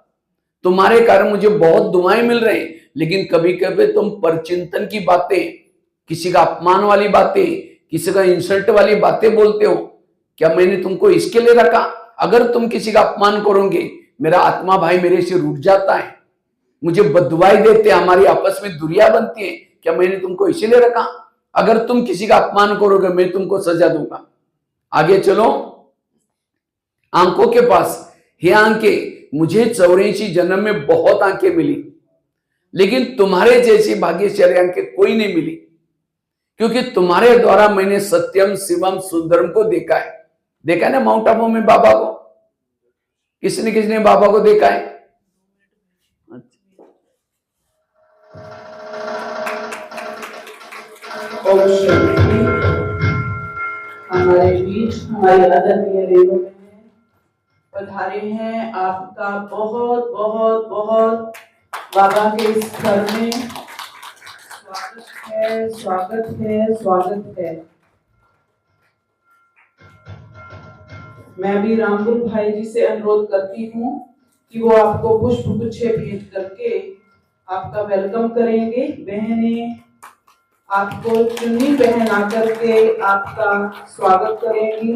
तुम्हारे कारण मुझे बहुत दुआएं मिल रहे हैं, लेकिन कभी कभी तुम परचिंतन की बातें, किसी का अपमान वाली बातें, किसी का इंसल्ट वाली बातें बोलते हो। क्या मैंने तुमको इसके लिए रखा? अगर तुम किसी का अपमान करोगे, मेरा आत्मा भाई मेरे से रूठ जाता है, मुझे बददुआएं देते, हमारी आपस में दूरियां बनती है। क्या मैंने तुमको इसीलिए रखा? अगर तुम किसी का अपमान करोगे, मैं तुमको सजा दूंगा। आगे चलो आंखों के पास। हे आंखें, मुझे 84 जन्म में बहुत आंखें मिली, लेकिन तुम्हारे जैसी भाग्यशाली आंखें कोई नहीं मिली, क्योंकि तुम्हारे द्वारा मैंने सत्यम, शिवम, सुंदरम को देखा है। देखा है ना माउंट आबू में बाबा को? किसने किसने बाबा को देखा है? हमारे बीच हमारे आदरणीय रेणु पधारे हैं। आपका बहुत बहुत बहुत बाबा के इस घर में स्वागत है, स्वागत है, स्वागत है। मैं भी रामगुरु भाई जी से अनुरोध करती हूँ कि वो आपको पुष्प गुच्छे भेंट करके आपका वेलकम करेंगे। बहनें आपको चुन्नी पहना करके आपका स्वागत करेंगी।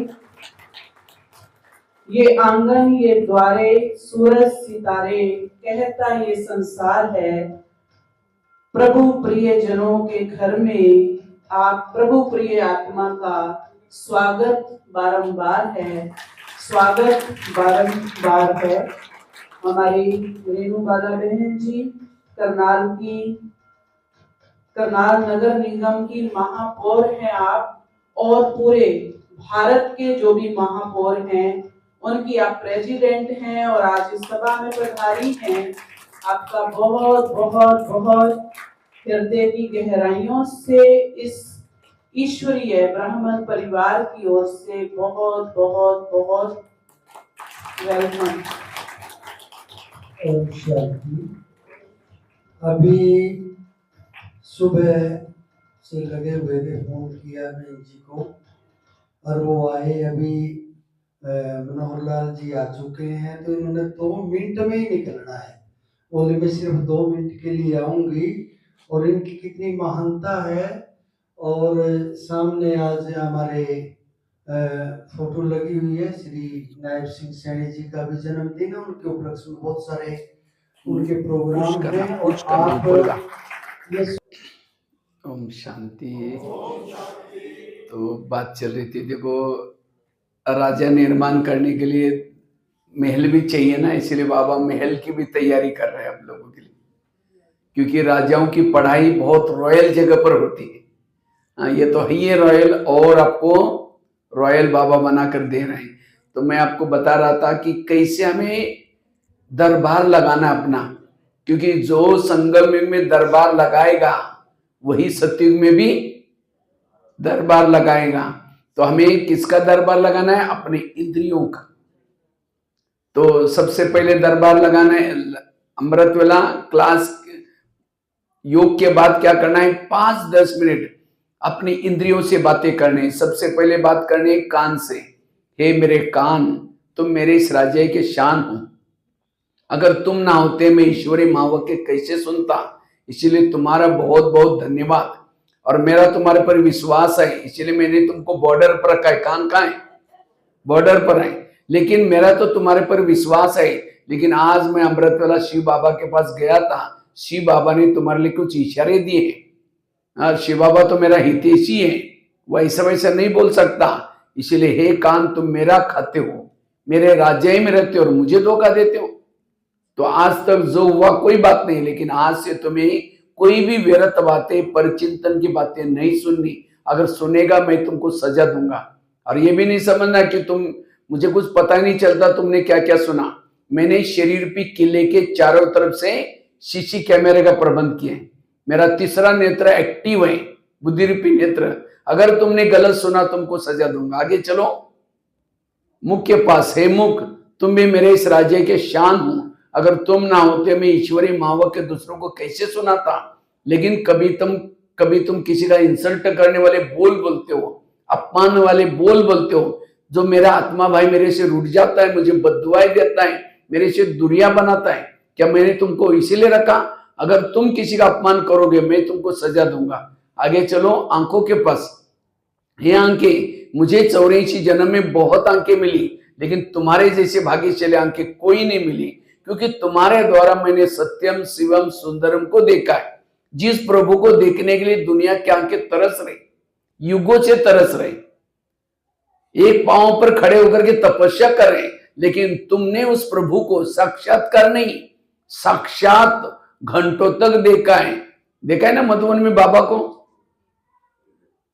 ये आंगन, ये द्वारे, सूरज सितारे, कहता ये संसार है। प्रभु प्रिय जनों के घर में आप प्रभु प्रिय आत्मा का स्वागत बारंबार है, स्वागत बारंबार है। हमारी रेणु बाला बहन जी करनाल नगर निगम की महापौर हैं आप, और पूरे भारत के जो भी महापौर हैं उनकी आप प्रेसिडेंट हैं, और आज इस सभा में पधारी हैं। आपका बहुत बहुत बहुत हृदय की गहराइयों से इस ईश्वरीय ब्राह्मण परिवार की ओर से बहुत बहुत बहुत वेलकम। ओम शांति। अभी सुबह से लगे हुए थे, फोन किया मैं जी को और वो आए। अभी मनोहर लाल जी आ चुके हैं, तो इन्होंने 2 मिनट में ही निकलना है। बोले मैं सिर्फ 2 मिनट के लिए आऊंगी। और इनकी कितनी महानता है। और सामने आज हमारे फोटो लगी हुई है, श्री नायब सिंह सैनी जी का भी जन्मदिन है। उनके उपलक्ष्य में बहुत सारे उनके प्रोग्राम हैं और आप ये ओम शांति। तो बात चल रही थी, देखो राजा निर्माण करने के लिए महल भी चाहिए ना, इसलिए बाबा महल की भी तैयारी कर रहे हैं आप लोगों के लिए, क्योंकि राजाओं की पढ़ाई बहुत रॉयल जगह पर होती है। ये तो है ही रॉयल, और आपको रॉयल बाबा बनाकर दे रहे हैं। तो मैं आपको बता रहा था कि कैसे हमें दरबार लगाना अपना, क्योंकि जो संगम युग में दरबार लगाएगा वही सतयुग में भी दरबार लगाएगा। तो हमें किसका दरबार लगाना है? अपने इंद्रियों का। तो सबसे पहले दरबार लगाना है अमृत वेला क्लास योग के बाद क्या करना है? 5-10 मिनट अपनी इंद्रियों से बातें करने। सबसे पहले बात करनी है कान से। हे मेरे कान, तुम मेरे इस राज्य के शान हो। अगर तुम ना होते मैं ईश्वरी महावाक्य कैसे सुनता। इसीलिए तुम्हारा बहुत बहुत धन्यवाद, और मेरा तुम्हारे पर विश्वास है, इसीलिए मैंने तुमको बॉर्डर पर रखा है। कान कहाँ है? बॉर्डर पर है। लेकिन मेरा तो तुम्हारे पर विश्वास है। लेकिन आज मैं अमृत वाला शिव बाबा के पास गया था, शिव बाबा ने तुम्हारे लिए कुछ इशारे दिए हैं। शिव बाबा तो मेरा हितैषी है, वैसा वैसा नहीं बोल सकता। इसीलिए हे कान, तुम मेरा खाते हो, मेरे राज्य में रहते हो और मुझे धोखा देते हो। तो आज तक जो हुआ कोई बात नहीं, लेकिन आज से तुम्हें कोई भी व्यर्थ बातें, परचिंतन की बातें नहीं सुननी। अगर सुनेगा मैं तुमको सजा दूंगा। और ये भी नहीं समझना कि तुम मुझे कुछ पता ही नहीं चलता तुमने क्या क्या सुना। मैंने शरीर रूपी किले के चारों तरफ से सीसी कैमरे का प्रबंध किया है। मेरा तीसरा नेत्र एक्टिव है, बुद्धि रूपी नेत्र। अगर तुमने गलत सुना तुमको सजा दूंगा। आगे चलो मुख के पास। हे मुख, तुम भी मेरे इस राज्य के शान हो। अगर तुम ना होते मैं ईश्वरी महावाक्य दूसरों को कैसे सुनाता। लेकिन कभी तुम किसी का इंसल्ट करने वाले बोल बोलते हो, अपमान वाले बोल बोलते हो। जो मेरा आत्मा भाई मेरे से रूठ जाता है, मुझे बद्दुआएं देता है, मेरे से दूरियां बनाता है, क्या मैंने तुमको इसीलिए रखा? अगर तुम किसी का अपमान करोगे मैं तुमको सजा दूंगा। आगे चलो आंखों के पास। ये आंखें, मुझे 84 जन्म में बहुत आंखें मिली, लेकिन तुम्हारे जैसे भाग्यशाली आंखें कोई नहीं मिली, क्योंकि तुम्हारे द्वारा मैंने सत्यम शिवम सुंदरम को देखा है। जिस प्रभु को देखने के लिए दुनिया की आंखें तरस रही, युगों से तरस रही, एक पांव पर खड़े होकर के तपस्या कर रहे, लेकिन तुमने उस प्रभु को साक्षात्कार नहीं, साक्षात घंटों तक देखा है ना मधुबन में बाबा को।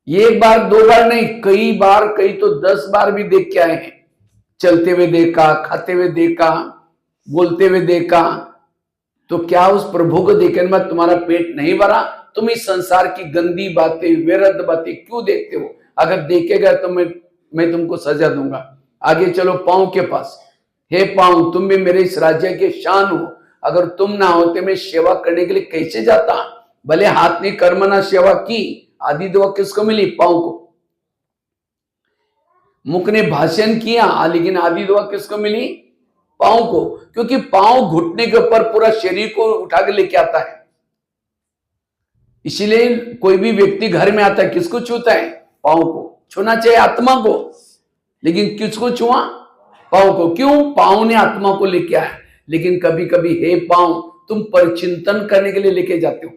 एक बार 2 बार नहीं, कई बार, कई तो 10 बार भी देख के आए हैं। चलते हुए देखा, खाते हुए देखा, बोलते हुए देखा। तो क्या उस प्रभु को देखने में तुम्हारा पेट नहीं भरा? तुम इस संसार की गंदी बातें, व्यर्थ बातें क्यों देखते हो? अगर देखेगा तो मैं तुमको सजा दूंगा। आगे चलो पांव के पास। हे पांव, तुम भी मेरे इस राज्य के शान हो। अगर तुम ना होते मैं सेवा करने के लिए कैसे जाता? भले हाथ ने कर्मना सेवा की, आदि दुआ किसको मिली? पांव को। मुख ने भाषण किया, लेकिन आदि दुआ किसको मिली? पांव को। क्योंकि पांव घुटने के ऊपर पूरा शरीर को उठा के लेके आता है। इसीलिए कोई भी व्यक्ति घर में आता है, किसको छूता है? पांव को। छूना चाहिए आत्मा को, लेकिन किसको छुआ? पांव को। क्यों? पांव ने आत्मा को लेके आया। लेकिन कभी कभी हे पांव, तुम परचिंतन करने के लिए लेके जाते हो।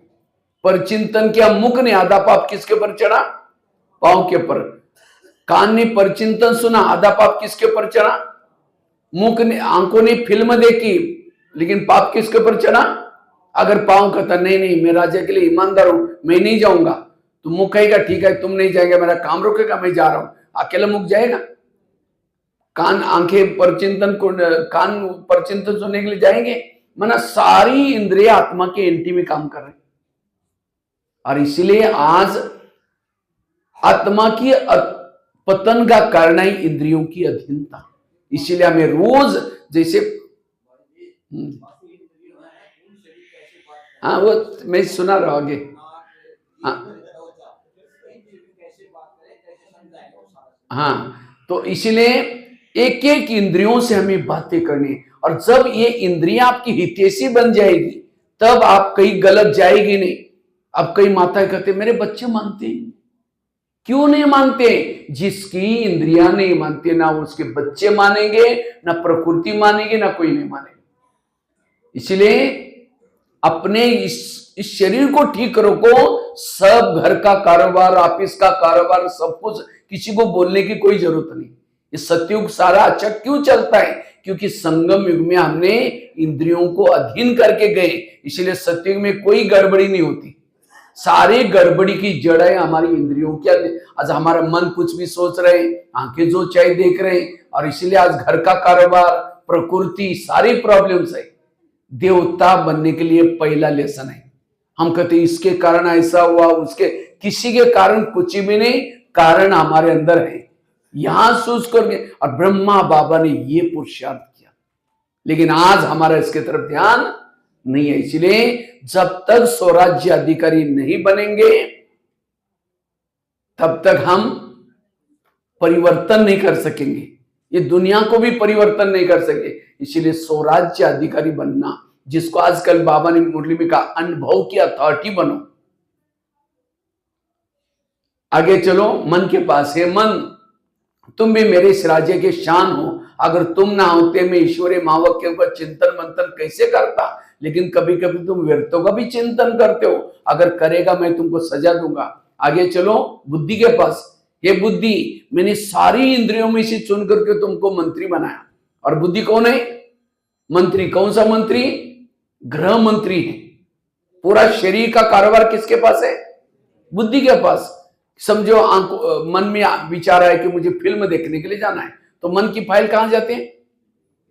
परचिंतन किया, मुख ने आधा पाप किसके ऊपर चढ़ा? पांव के ऊपर। कान ने परचिंतन सुना, आधा पाप किसके ऊपर चढ़ा? मुख ने, आंखों ने फिल्म देखी, लेकिन पाप किसके ऊपर चढ़ा? अगर पांव कहता नहीं मैं राजा के लिए ईमानदार हूं, मैं नहीं जाऊंगा, तो मुख कहेगा ठीक है तुम नहीं जाएंगे, मेरा काम रोकेगा, मैं जा रहा हूं। अकेला मुख जाएगा? कान, आंखें परचिंतन को, कान परचिंतन सुनने के लिए जाएंगे? माना सारी इंद्रिया आत्मा के एंटी में काम कर रहे हैं। और इसलिए आज आत्मा की पतन का कारण है इंद्रियों की अधीनता। इसीलिए हमें रोज जैसे हाँ वो मैं सुना रहा हूं आगे। हाँ हाँ, तो इसलिए एक एक इंद्रियों से हमें बातें करनी, और जब ये इंद्रियां आपकी हितैषी बन जाएगी तब आप कहीं गलत जाएगी नहीं। अब कई माताएं कहते मेरे बच्चे मानते हैं, क्यों नहीं मानते? जिसकी इंद्रियां नहीं मानती ना उसके बच्चे मानेंगे, ना प्रकृति मानेगी, ना कोई नहीं मानेगा। इसलिए अपने इस शरीर को ठीक रखो। सब घर का कारोबार, ऑफिस का कारोबार, सब कुछ किसी को बोलने की कोई जरूरत नहीं। ये सतयुग सारा अच्छा क्यों चलता है? क्योंकि संगम युग में हमने इंद्रियों को अधीन करके गए, इसलिए सतयुग में कोई गड़बड़ी नहीं होती। सारी गड़बड़ी की जड़ है हमारी इंद्रियों की। आज हमारा मन कुछ भी सोच रहे, आंखें जो चाहे देख रहे, और इसीलिए आज घर का कारोबार, प्रकृति, सारी प्रॉब्लम्स है। देवता बनने के लिए पहला लेसन है। हम कहते इसके कारण ऐसा हुआ, उसके किसी के कारण कुछ भी नहीं, कारण हमारे अंदर है। यहां सोच करके, और ब्रह्मा बाबा ने ये पुरुषार्थ किया, लेकिन आज हमारा इसके तरफ ध्यान नहीं है। इसलिए जब तक स्वराज्य अधिकारी नहीं बनेंगे तब तक हम परिवर्तन नहीं कर सकेंगे, ये दुनिया को भी परिवर्तन नहीं कर सके। इसीलिए स्वराज्य अधिकारी बनना, जिसको आजकल बाबा ने मुरली में कहा अनुभव की अथॉरिटी बनो। आगे चलो, मन के पास है। मन, तुम भी मेरे इस राज्य के शान हो। अगर तुम ना होते मैं ईश्वरीय महावाक्यों का चिंतन मंथन कैसे करता? लेकिन कभी कभी तुम व्यर्थों का भी चिंतन करते हो। अगर करेगा मैं तुमको सजा दूंगा। आगे चलो, बुद्धि के पास। ये बुद्धि, मैंने सारी इंद्रियों में से चुन करके तुमको मंत्री बनाया। और बुद्धि कौन है? मंत्री। कौन सा मंत्री? गृह मंत्री है। पूरा शरीर का कारोबार किसके पास है? बुद्धि के पास। समझो मन में विचार है कि मुझे फिल्म देखने के लिए जाना है, तो मन की फाइल कहां जाते हैं?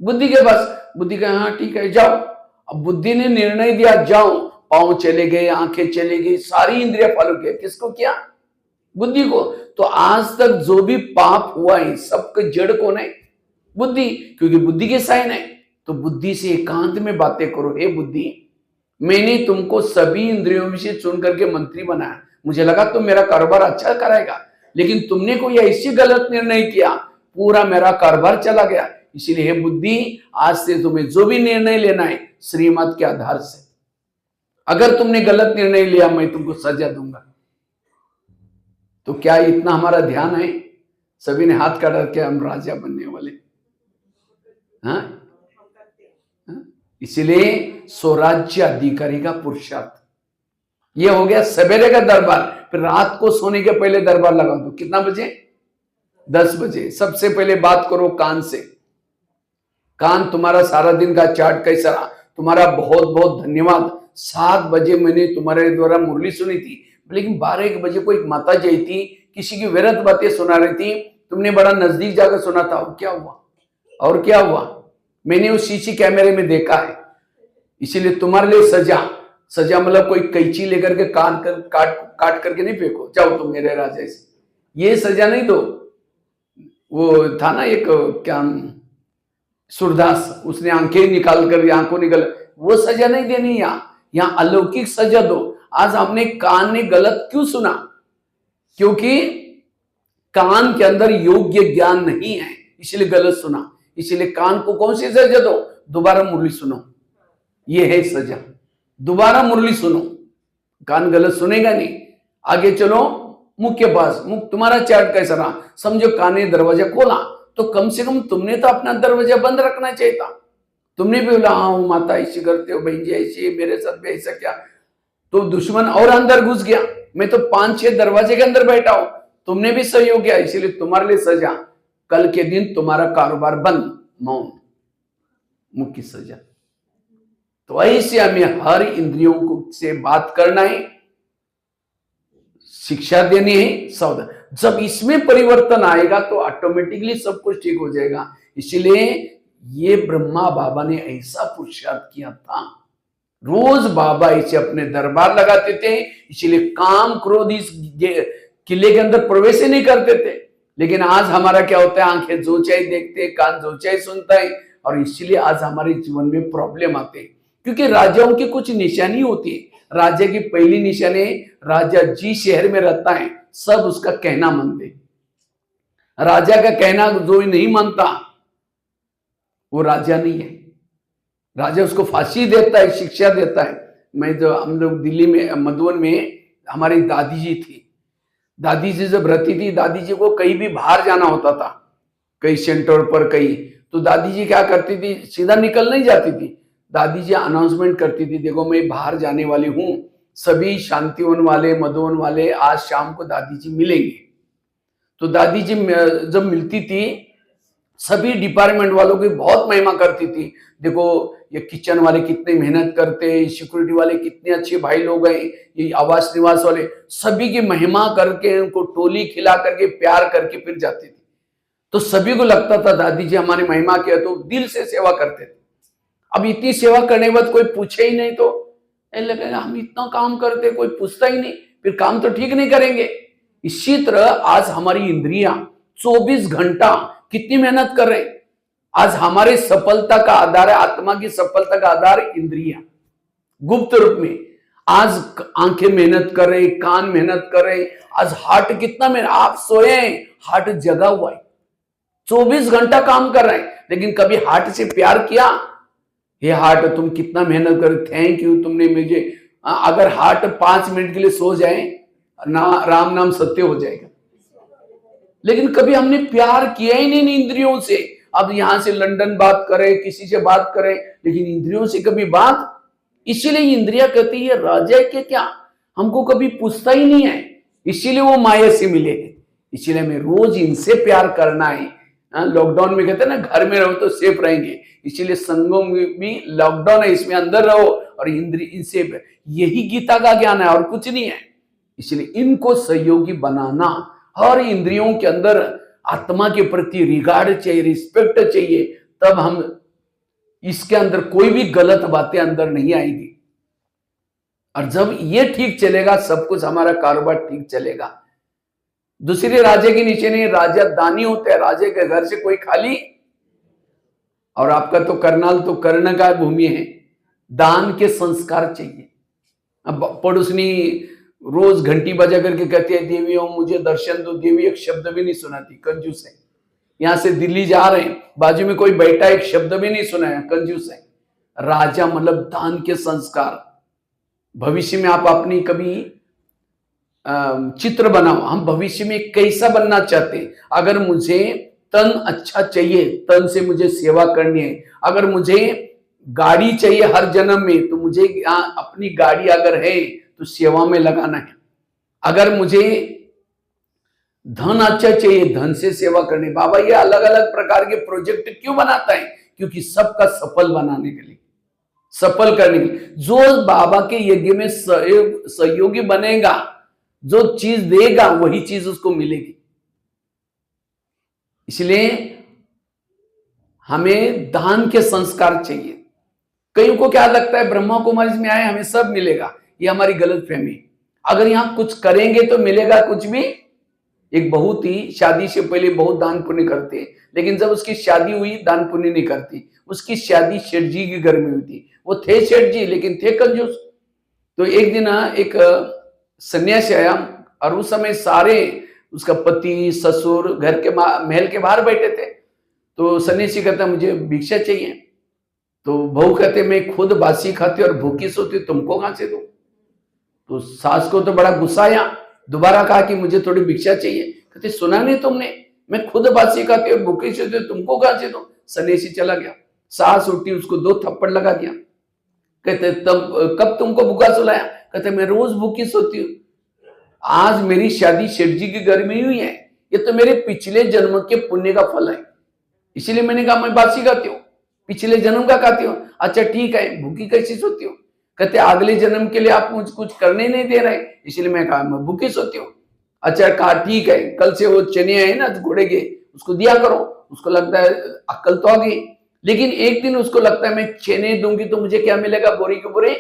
बुद्धि के पास। बुद्धि का हाँ ठीक है जाओ। अब बुद्धि ने निर्णय दिया जाओ, पांव चले गए, आंखें चली गई, सारी इंद्रिया फॉलो किया। किसको किया? बुद्धि को। तो आज तक जो भी पाप हुआ है सबका जड़ कौन है? बुद्धि, क्योंकि बुद्धि के साइन है। तो बुद्धि से एकांत में बातें करो। हे बुद्धि, मैंने तुमको सभी इंद्रियों में से चुन करके मंत्री बनाया, मुझे लगा तुम मेरा कारोबार अच्छा कराएगा, लेकिन तुमने कोई ऐसी गलत निर्णय किया, पूरा मेरा कारोबार चला गया। इसीलिए हे बुद्धि, आज से तुम्हें जो भी निर्णय लेना है श्रीमत के आधार से। अगर तुमने गलत निर्णय लिया मैं तुमको सजा दूंगा। तो क्या इतना हमारा ध्यान है? सभी ने हाथ काट के हम राजा बनने वाले। हाँ, इसीलिए स्वराज्य अधिकारी का पुरुषार्थ ये हो गया। सवेरे का दरबार, फिर रात को सोने के पहले दरबार लगा दो। कितना बजे? 10 बजे। सबसे पहले बात करो कान से। कान, तुम्हारा सारा दिन का चार्ट कैसा रहा? तुम्हारा बहुत बहुत धन्यवाद। 7 बजे मैंने तुम्हारे द्वारा मुरली सुनी थी, लेकिन 12-1 बजे को एक माता जी थी, किसी की व्यर्थ बातें सुना रही थी, तुमने बड़ा नजदीक जाकर सुना था। और क्या हुआ? और क्या हुआ? मैंने उस सीसी कैमरे में देखा है। इसीलिए तुम्हारे लिए सजा, सजा मतलब कोई कैंची लेकर के काट करके नहीं फेंको, जाओ तुम मेरे राजा से, ये सजा नहीं दो। वो था ना एक क्या सूरदास, उसने आंखें निकाल कर, आंखों निकल, वो सजा नहीं देनी। यहाँ अलौकिक सजा दो। आज हमने कान ने गलत क्यों सुना? क्योंकि कान के अंदर योग्य ज्ञान नहीं है, इसलिए गलत सुना। इसलिए कान को कौन सी सजा दो? दोबारा मुरली सुनो, ये है सजा। दोबारा मुरली सुनो, कान गलत सुनेगा नहीं। आगे चलो, मुख के पास। मुख, तुम्हारा चार्ट कैसा रहा? समझो कान ने दरवाजा खोला, तो कम से कम तुमने तो अपना दरवाजा बंद रखना चाहिए था। तुमने भी बोला हाँ माता ऐसी करते हो, बहन जी ऐसी, मेरे साथ भी ऐसा क्या? तो दुश्मन और अंदर घुस गया। मैं तो 5-6 दरवाजे के अंदर बैठा हूं, तुमने भी सहयोग किया, इसीलिए तुम्हारे लिए सजा। कल के दिन तुम्हारा कारोबार बंद, मौन, मुख की सजा। तो ऐसे हमें हर इंद्रियों को से बात करना है, शिक्षा देनी है, सावधान। जब इसमें परिवर्तन आएगा तो ऑटोमेटिकली सब कुछ ठीक हो जाएगा। इसीलिए ये ब्रह्मा बाबा ने ऐसा पुरुषार्थ किया था। रोज बाबा इसे अपने दरबार लगाते थे। इसीलिए काम क्रोध इस किले के अंदर प्रवेश ही नहीं करते थे। लेकिन आज हमारा क्या होता है, आंखें जो चाहे देखते, कान जो चाहे सुनता है, और इसीलिए आज हमारे जीवन में प्रॉब्लम आते हैं। क्योंकि राजाओं की कुछ निशानी होती है। राजा की पहली निशानी, राजा जिस शहर में रहता है सब उसका कहना मानते। राजा का कहना जो नहीं मानता वो राजा नहीं है। राजा उसको फांसी देता है, शिक्षा देता है। मैं जो हम लोग दिल्ली में मधुबन में हमारी दादी जी थी, दादी जी जब रहती थी, दादी जी को कहीं भी बाहर जाना होता था, कहीं सेंटर पर कहीं, तो दादी जी क्या करती थी, सीधा निकल नहीं जाती थी। दादी जी अनाउंसमेंट करती थी, देखो मैं बाहर जाने वाली हूं, सभी शांतिवन वाले, मधुबन वाले आज शाम को दादी जी मिलेंगे। तो दादी जी जब मिलती थी, सभी डिपार्टमेंट वालों की बहुत महिमा करती थी। देखो ये किचन वाले कितने मेहनत करते, सिक्योरिटी वाले कितने अच्छे भाई लोग हैं, ये आवास निवास वाले, सभी की महिमा करके, उनको टोली खिला करके, प्यार करके फिर जाती थी। तो सभी को लगता था दादी जी हमारी महिमा किया, तो दिल से सेवा करते थे। अब इतनी सेवा करने के बाद कोई पूछे ही नहीं, तो लगेगा हम इतना काम करते, कोई पूछता ही नहीं, फिर काम तो ठीक नहीं करेंगे। इसी तरह आज हमारी इंद्रियां 24 घंटा कितनी मेहनत कर रहे हैं। आज हमारे सफलता का आधार है, आत्मा की सफलता का आधार इंद्रियां, गुप्त रूप में। आज आंखें मेहनत कर रहे, कान मेहनत कर रहे, आज हार्ट कितना मेहनत, आप सोए हैं हार्ट जगा हुआ है, 24 घंटा काम कर रहे हैं। लेकिन कभी हार्ट से प्यार किया, ये हार्ट तुम कितना मेहनत कर, थैंक यू तुमने मुझे। अगर हार्ट 5 मिनट के लिए सो जाए ना, राम नाम सत्य हो जाएगा। लेकिन कभी हमने प्यार किया ही नहीं इंद्रियों से। अब यहां से लंदन बात करें, किसी से बात करें, लेकिन इंद्रियों से कभी बात, इसीलिए इंद्रिया कहती है राजा के क्या, हमको कभी पूछता ही नहीं है, इसीलिए वो माया से मिले। इसीलिए हमें रोज इनसे प्यार करना है। लॉकडाउन में कहते हैं ना, घर में रहो तो सेफ रहेंगे, इसीलिए संगम में भी लॉकडाउन है, इसमें अंदर रहो और इंद्रिय इनसे, यही गीता का ज्ञान है और कुछ नहीं है। इसलिए इनको सहयोगी बनाना, हर इंद्रियों के अंदर आत्मा के प्रति रिगार्ड चाहिए, रिस्पेक्ट चाहिए, तब हम इसके अंदर कोई भी गलत बातें अंदर नहीं आएगी। और जब ये ठीक चलेगा, सब कुछ हमारा कारोबार ठीक चलेगा। दूसरे राजे के नीचे नहीं, राजा दानी होते हैं, राजे के घर से कोई खाली, और आपका तो करनाल तो कर्ण का भूमि है, दान के संस्कार चाहिए। अब पड़ोसनी रोज घंटी बजा करके कहती है देवी ओम मुझे दर्शन दो, देवी एक शब्द भी नहीं सुनाती, कंजूस है। यहां से दिल्ली जा रहे हैं, बाजू में कोई बैठा, एक शब्द भी नहीं सुना है, कंजूस है। राजा मतलब दान के संस्कार। भविष्य में आप अपनी कभी चित्र बनाओ, हम भविष्य में कैसा बनना चाहते हैं। अगर मुझे तन अच्छा चाहिए, तन से मुझे सेवा करनी है। अगर मुझे गाड़ी चाहिए हर जन्म में, तो मुझे अपनी गाड़ी अगर है तो सेवा में लगाना है। अगर मुझे धन अच्छा चाहिए, धन से सेवा करनी। बाबा ये अलग अलग प्रकार के प्रोजेक्ट क्यों बनाता है? क्योंकि सबका सफल बनाने के लिए, सफल करने के लिए। जो बाबा के यज्ञ में सहयोगी बनेगा, जो चीज देगा वही चीज उसको मिलेगी। इसलिए हमें दान के संस्कार चाहिए। कईयों को क्या लगता है ब्रह्मा कुमारी में आए हमें सब मिलेगा, ये हमारी गलत फहमी। अगर यहां कुछ करेंगे तो मिलेगा कुछ भी। एक बहुत ही शादी से पहले बहुत दान पुण्य करते हैं, लेकिन जब उसकी शादी हुई दान पुण्य नहीं करती। उसकी शादी सेठ जी के घर में हुई थी, वो थे सेठ जी लेकिन थे कंजूस। तो एक दिन एक सन्यासी आया और उस समय सारे उसका पति ससुर घर के महल के बाहर बैठे थे। तो सन्यासी कहता मुझे भिक्षा चाहिए। तो बहू कहते मैं खुद बासी खाती और भूखी सोती, तुमको कहां से दूं? तो सास को तो बड़ा गुस्सा आया, दोबारा कहा कि मुझे थोड़ी भिक्षा चाहिए। कहते सुना नहीं तुमने, मैं खुद बासी खाती और भूखी सोती, तुमको कहां से दूं? सन्यासी चला गया। सास उठी, उसको 2 थप्पड़ लगा दिया। कहते तब कब तुमको भूखा सुलाया? कहते मैं रोज भूखी सोती हूँ। आज मेरी शादी सेठ जी के घर में हुई है, ये तो मेरे पिछले जन्म के पुण्य का फल है। इसीलिए मैंने कहा मैं बासी खाती हूँ, पिछले जन्म का खाती हूँ। अच्छा ठीक है, भूखी कैसी सोती हूँ? कहते अगले जन्म के लिए आप मुझे कुछ करने नहीं दे रहे, इसलिए मैं कहा मैं भूखी सोती हूँ। अच्छा कहा ठीक है, कल से वो चने है ना घोड़े के, उसको दिया करो। उसको लगता है अक्ल तो आ गई, लेकिन एक दिन उसको लगता है मैं चने दूंगी तो मुझे क्या मिलेगा? बोरी के बोरे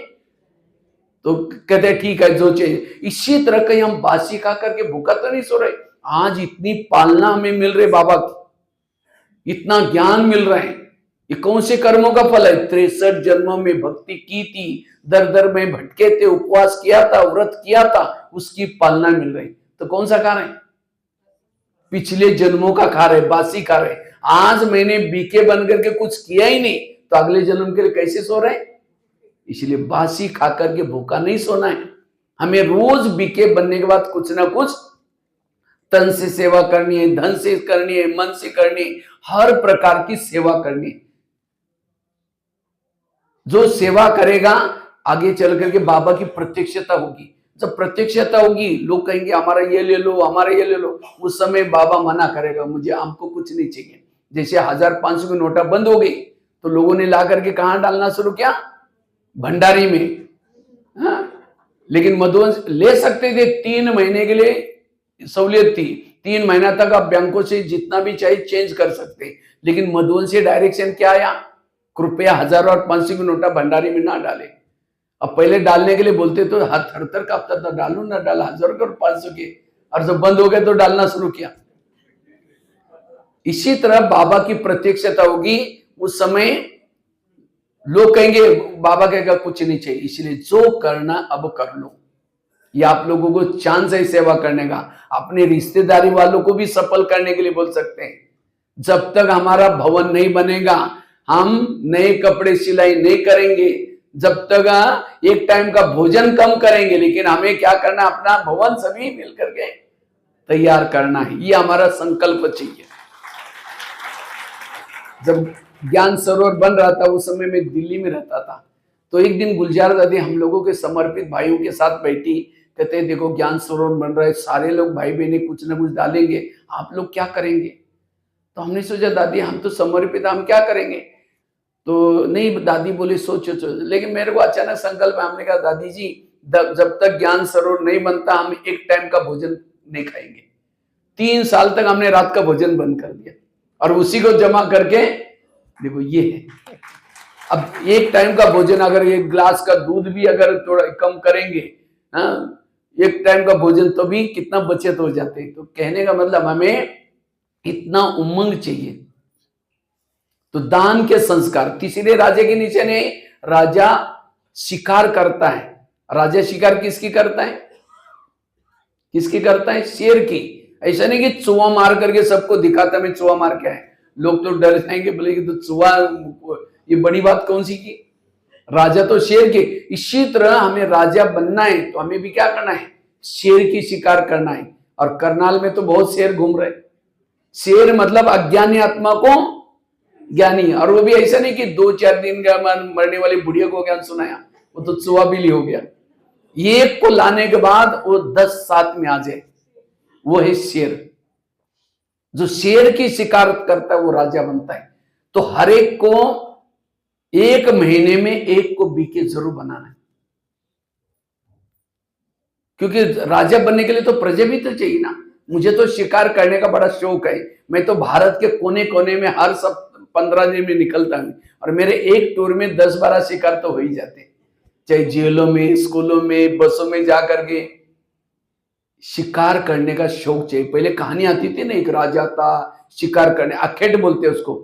तो कहते हैं ठीक है जो चाहिए। इसी तरह कहीं हम बासी खा करके भूखा तो नहीं सो रहे। आज इतनी पालना हमें मिल रही बाबा की, इतना ज्ञान मिल रहा है, ये कौन से कर्मों का फल है? 63 जन्मों में भक्ति की थी, दर दर में भटके थे, उपवास किया था, व्रत किया था, उसकी पालना मिल रही। तो कौन सा खा रहे? पिछले जन्मों का खा रहे, बासी खा रहे। आज मैंने बीके बन करके कुछ किया ही नहीं, तो अगले जन्म के लिए कैसे सो रहे? इसलिए बासी खा करके भूखा नहीं सोना है। हमें रोज बीके बनने के बाद कुछ ना कुछ तन से सेवा करनी है, धन से करनी है, मन से करनी है, हर प्रकार की सेवा करनी है। जो सेवा करेगा आगे चल करके बाबा की प्रत्यक्षता होगी। जब प्रत्यक्षता होगी लोग कहेंगे हमारा ये ले लो, हमारा ये ले लो। उस समय बाबा मना करेगा, मुझे हमको कुछ नहीं चाहिए। जैसे 1000-500 की नोटा बंद हो गई तो लोगों ने ला करके कहां डालना शुरू किया? भंडारी में। लेकिन मधुवंश ले सकते थे, 3 महीने के लिए सहूलियत थी। 3 महीना तक आप बैंकों से जितना भी चाहिए चेंज कर सकते। लेकिन मधुवंशी डायरेक्शन क्या आया? कृपया 1000 और 500 की नोटा भंडारी में ना डाले। अब पहले डालने के लिए बोलते तो हाथ थर-थर कांपता था, डालू ना डाला 1000 और 500 के, और जब बंद हो गए तो डालना शुरू किया। इसी तरह बाबा की प्रत्यक्षता होगी, उस समय लोग कहेंगे बाबा कहेगा कुछ नहीं चाहिए। इसलिए जो करना अब कर लो। ये आप लोगों को चांस है सेवा करने का। अपने रिश्तेदारी वालों को भी सफल करने के लिए बोल सकते हैं। जब तक हमारा भवन नहीं बनेगा, हम नए कपड़े सिलाई नहीं करेंगे, जब तक एक टाइम का भोजन कम करेंगे, लेकिन हमें क्या करना? अपना भवन सभी मिलकर के तैयार करना है। ये हमारा संकल्प चाहिए। जब ज्ञान सरोवर बन रहा था उस समय मैं दिल्ली में रहता था, तो एक दिन गुलजार दादी हम लोगों के समर्पित भाइयों के साथ बैठी, कहते हैं देखो ज्ञान सरोवर बन रहा है, सारे लोग भाई बहने कुछ ना कुछ डालेंगे, आप लोग क्या करेंगे? तो हमने सोचा दादी हम तो समर्पित, हम क्या करेंगे? तो नहीं, दादी बोली सोचो। लेकिन मेरे को अचानक संकल्प है, हमने कहा दादी जी जब तक ज्ञान सरोवर नहीं बनता हम एक टाइम का भोजन नहीं खाएंगे। 3 साल तक हमने रात का भोजन बंद कर दिया और उसी को जमा करके देखो ये है। अब एक टाइम का भोजन, अगर एक ग्लास का दूध भी अगर थोड़ा कम करेंगे, एक टाइम का भोजन, तो भी कितना बचत हो जाते हैं। तो कहने का मतलब हमें इतना उमंग चाहिए। तो दान के संस्कार तीसरे राजा के नीचे नहीं, राजा शिकार करता है। राजा शिकार किसकी करता है? किसकी करता है? शेर की। ऐसा नहीं कि चूहा मार करके सबको दिखाता मैं चूहा मार के आए, लोग तो डर जाएंगे, बोले कि तो चूहा, ये बड़ी बात कौन सी की? राजा तो शेर के। इसी तरह हमें राजा बनना है तो हमें भी क्या करना है? शेर की शिकार करना है। और करनाल में तो बहुत शेर घूम रहे। शेर मतलब अज्ञानी आत्मा को ज्ञानी, और वो भी ऐसा नहीं कि 2-4 दिन का मरने वाली बुढ़िया को ज्ञान सुनाया, वो तो चुहा बिल्ली हो गया। एक को लाने के बाद वो 10 साथ में आ जाए, वो है शेर। जो शेर की शिकार करता है वो राजा बनता है। तो हर एक को 1 महीने में एक को बीके जरूर बनाना है, क्योंकि राजा बनने के लिए तो प्रजा भी तो चाहिए ना। मुझे तो शिकार करने का बड़ा शौक है। मैं तो भारत के कोने कोने में हर 15 दिन में निकलता हूं, और मेरे एक टूर में 10-12 शिकार तो हो ही जाते, चाहे जेलों में, स्कूलों में, बसों में जाकर के शिकार करने का शौक चाहिए। पहले कहानी आती थी ना, एक राजा था शिकार करने, अखेट बोलते उसको,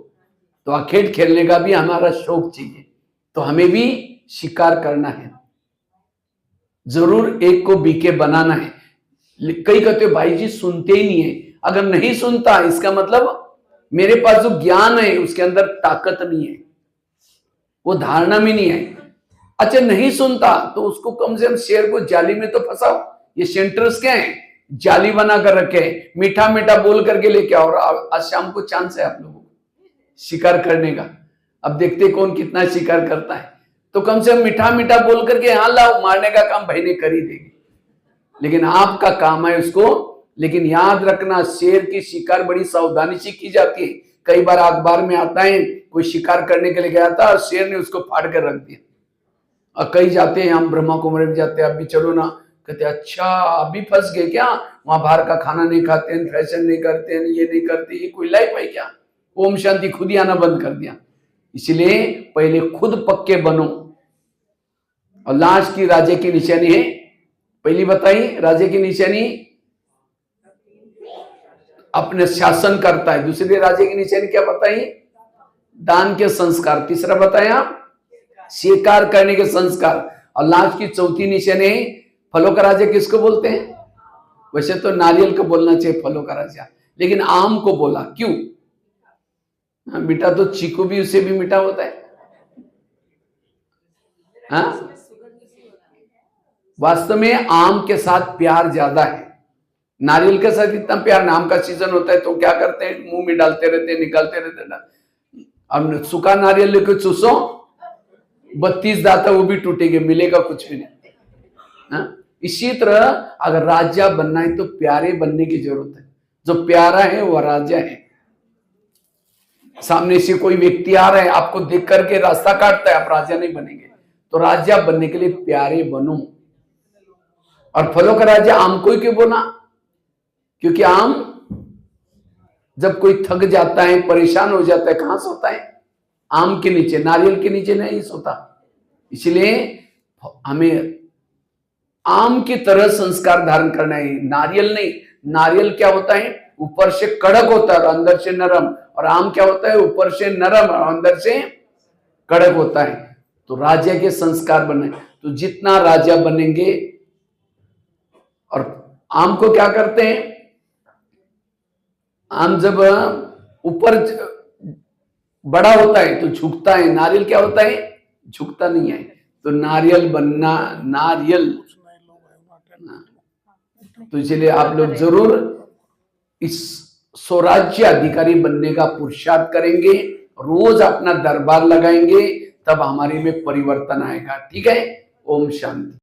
तो अखेट खेलने का भी हमारा शौक चाहिए। तो हमें भी शिकार करना है, जरूर एक को बीके बनाना है। कई कहते भाई जी सुनते ही नहीं है। अगर नहीं सुनता इसका मतलब मेरे पास जो ज्ञान है उसके अंदर ताकत नहीं है, वो धारणा में नहीं है। अच्छा नहीं सुनता तो उसको कम से कम शेर को जाली में तो फंसाओ। ये सेंटर्स क्या है? जाली बना कर रखे हैं, मीठा मीठा बोल करके लेके आओ। और आज शाम को चांस है आप लोगों को शिकार करने का। अब देखते कौन कितना शिकार करता है। तो कम से कम मीठा मीठा बोल करके यहाँ लाओ, मारने का काम भाई ने कर ही देगी, लेकिन आपका काम है उसको। लेकिन याद रखना शेर की शिकार बड़ी सावधानी से की जाती है। कई बार अखबार में आता है कोई शिकार करने के लिए गया था और शेर ने उसको फाड़ कर रख दिया। और कई जाते हैं, हम ब्रह्मा कुमारी में जाते हैं, अभी चलो ना, कहते अच्छा अभी फंस गए क्या? वहां बाहर का खाना नहीं खाते हैं, फैशन नहीं करते हैं, ये नहीं करते, ये कोई लाइफ है क्या? ओम शांति खुद ही आना बंद कर दिया। इसलिए पहले खुद पक्के बनो और लास्ट की राजे की निशानी है, पहली बताई राजे की निशानी अपने शासन करता है, दूसरी राजे की निशानी क्या बताई, दान के संस्कार, तीसरा बताया स्वीकार करने के संस्कार, और लास्ट की चौथी निशानी है फलों का राजा किसको बोलते हैं, वैसे तो नारियल को बोलना चाहिए फलों का राजा, लेकिन आम को बोला क्यों, मीठा तो चीकू भी उससे भी मीठा होता है। हाँ, वास्तव में आम के साथ प्यार ज्यादा है, नारियल के साथ इतना प्यार नहीं। आम का सीजन होता है तो क्या करते हैं, मुंह में डालते रहते हैं, निकालते रहते हैं। अब सूखा नारियल लेकर चूसो, 32 दांत वो भी टूटेंगे, मिलेगा कुछ भी नहीं। हाँ? इसी तरह अगर राजा बनना है तो प्यारे बनने की जरूरत है, जो प्यारा है वह राजा है। सामने से कोई व्यक्ति आ रहा है, आपको देख करके रास्ता काटता है, आप राजा नहीं बनेंगे। तो राजा बनने के लिए प्यारे बनो। और फलों का राजा आम को ही क्यों बोला, क्योंकि आम जब कोई थक जाता है, परेशान हो जाता है, कहां सोता है, आम के नीचे, नारियल के नीचे नहीं सोता। इसलिए हमें आम की तरह संस्कार धारण करना है, नारियल नहीं। नारियल क्या होता है, ऊपर से कड़क होता है और अंदर से नरम, और आम क्या होता है, ऊपर से नरम और अंदर से कड़क होता है। तो राजा के संस्कार बने, तो जितना राजा बनेंगे। और आम को क्या करते हैं, आम जब ऊपर बड़ा होता है तो झुकता है, नारियल क्या होता है, झुकता नहीं है। तो नारियल बनना, नारियल, तो इसलिए आप लोग जरूर इस स्वराज्य अधिकारी बनने का पुरुषार्थ करेंगे, रोज अपना दरबार लगाएंगे, तब हमारे में परिवर्तन आएगा। ठीक है, ओम शांति।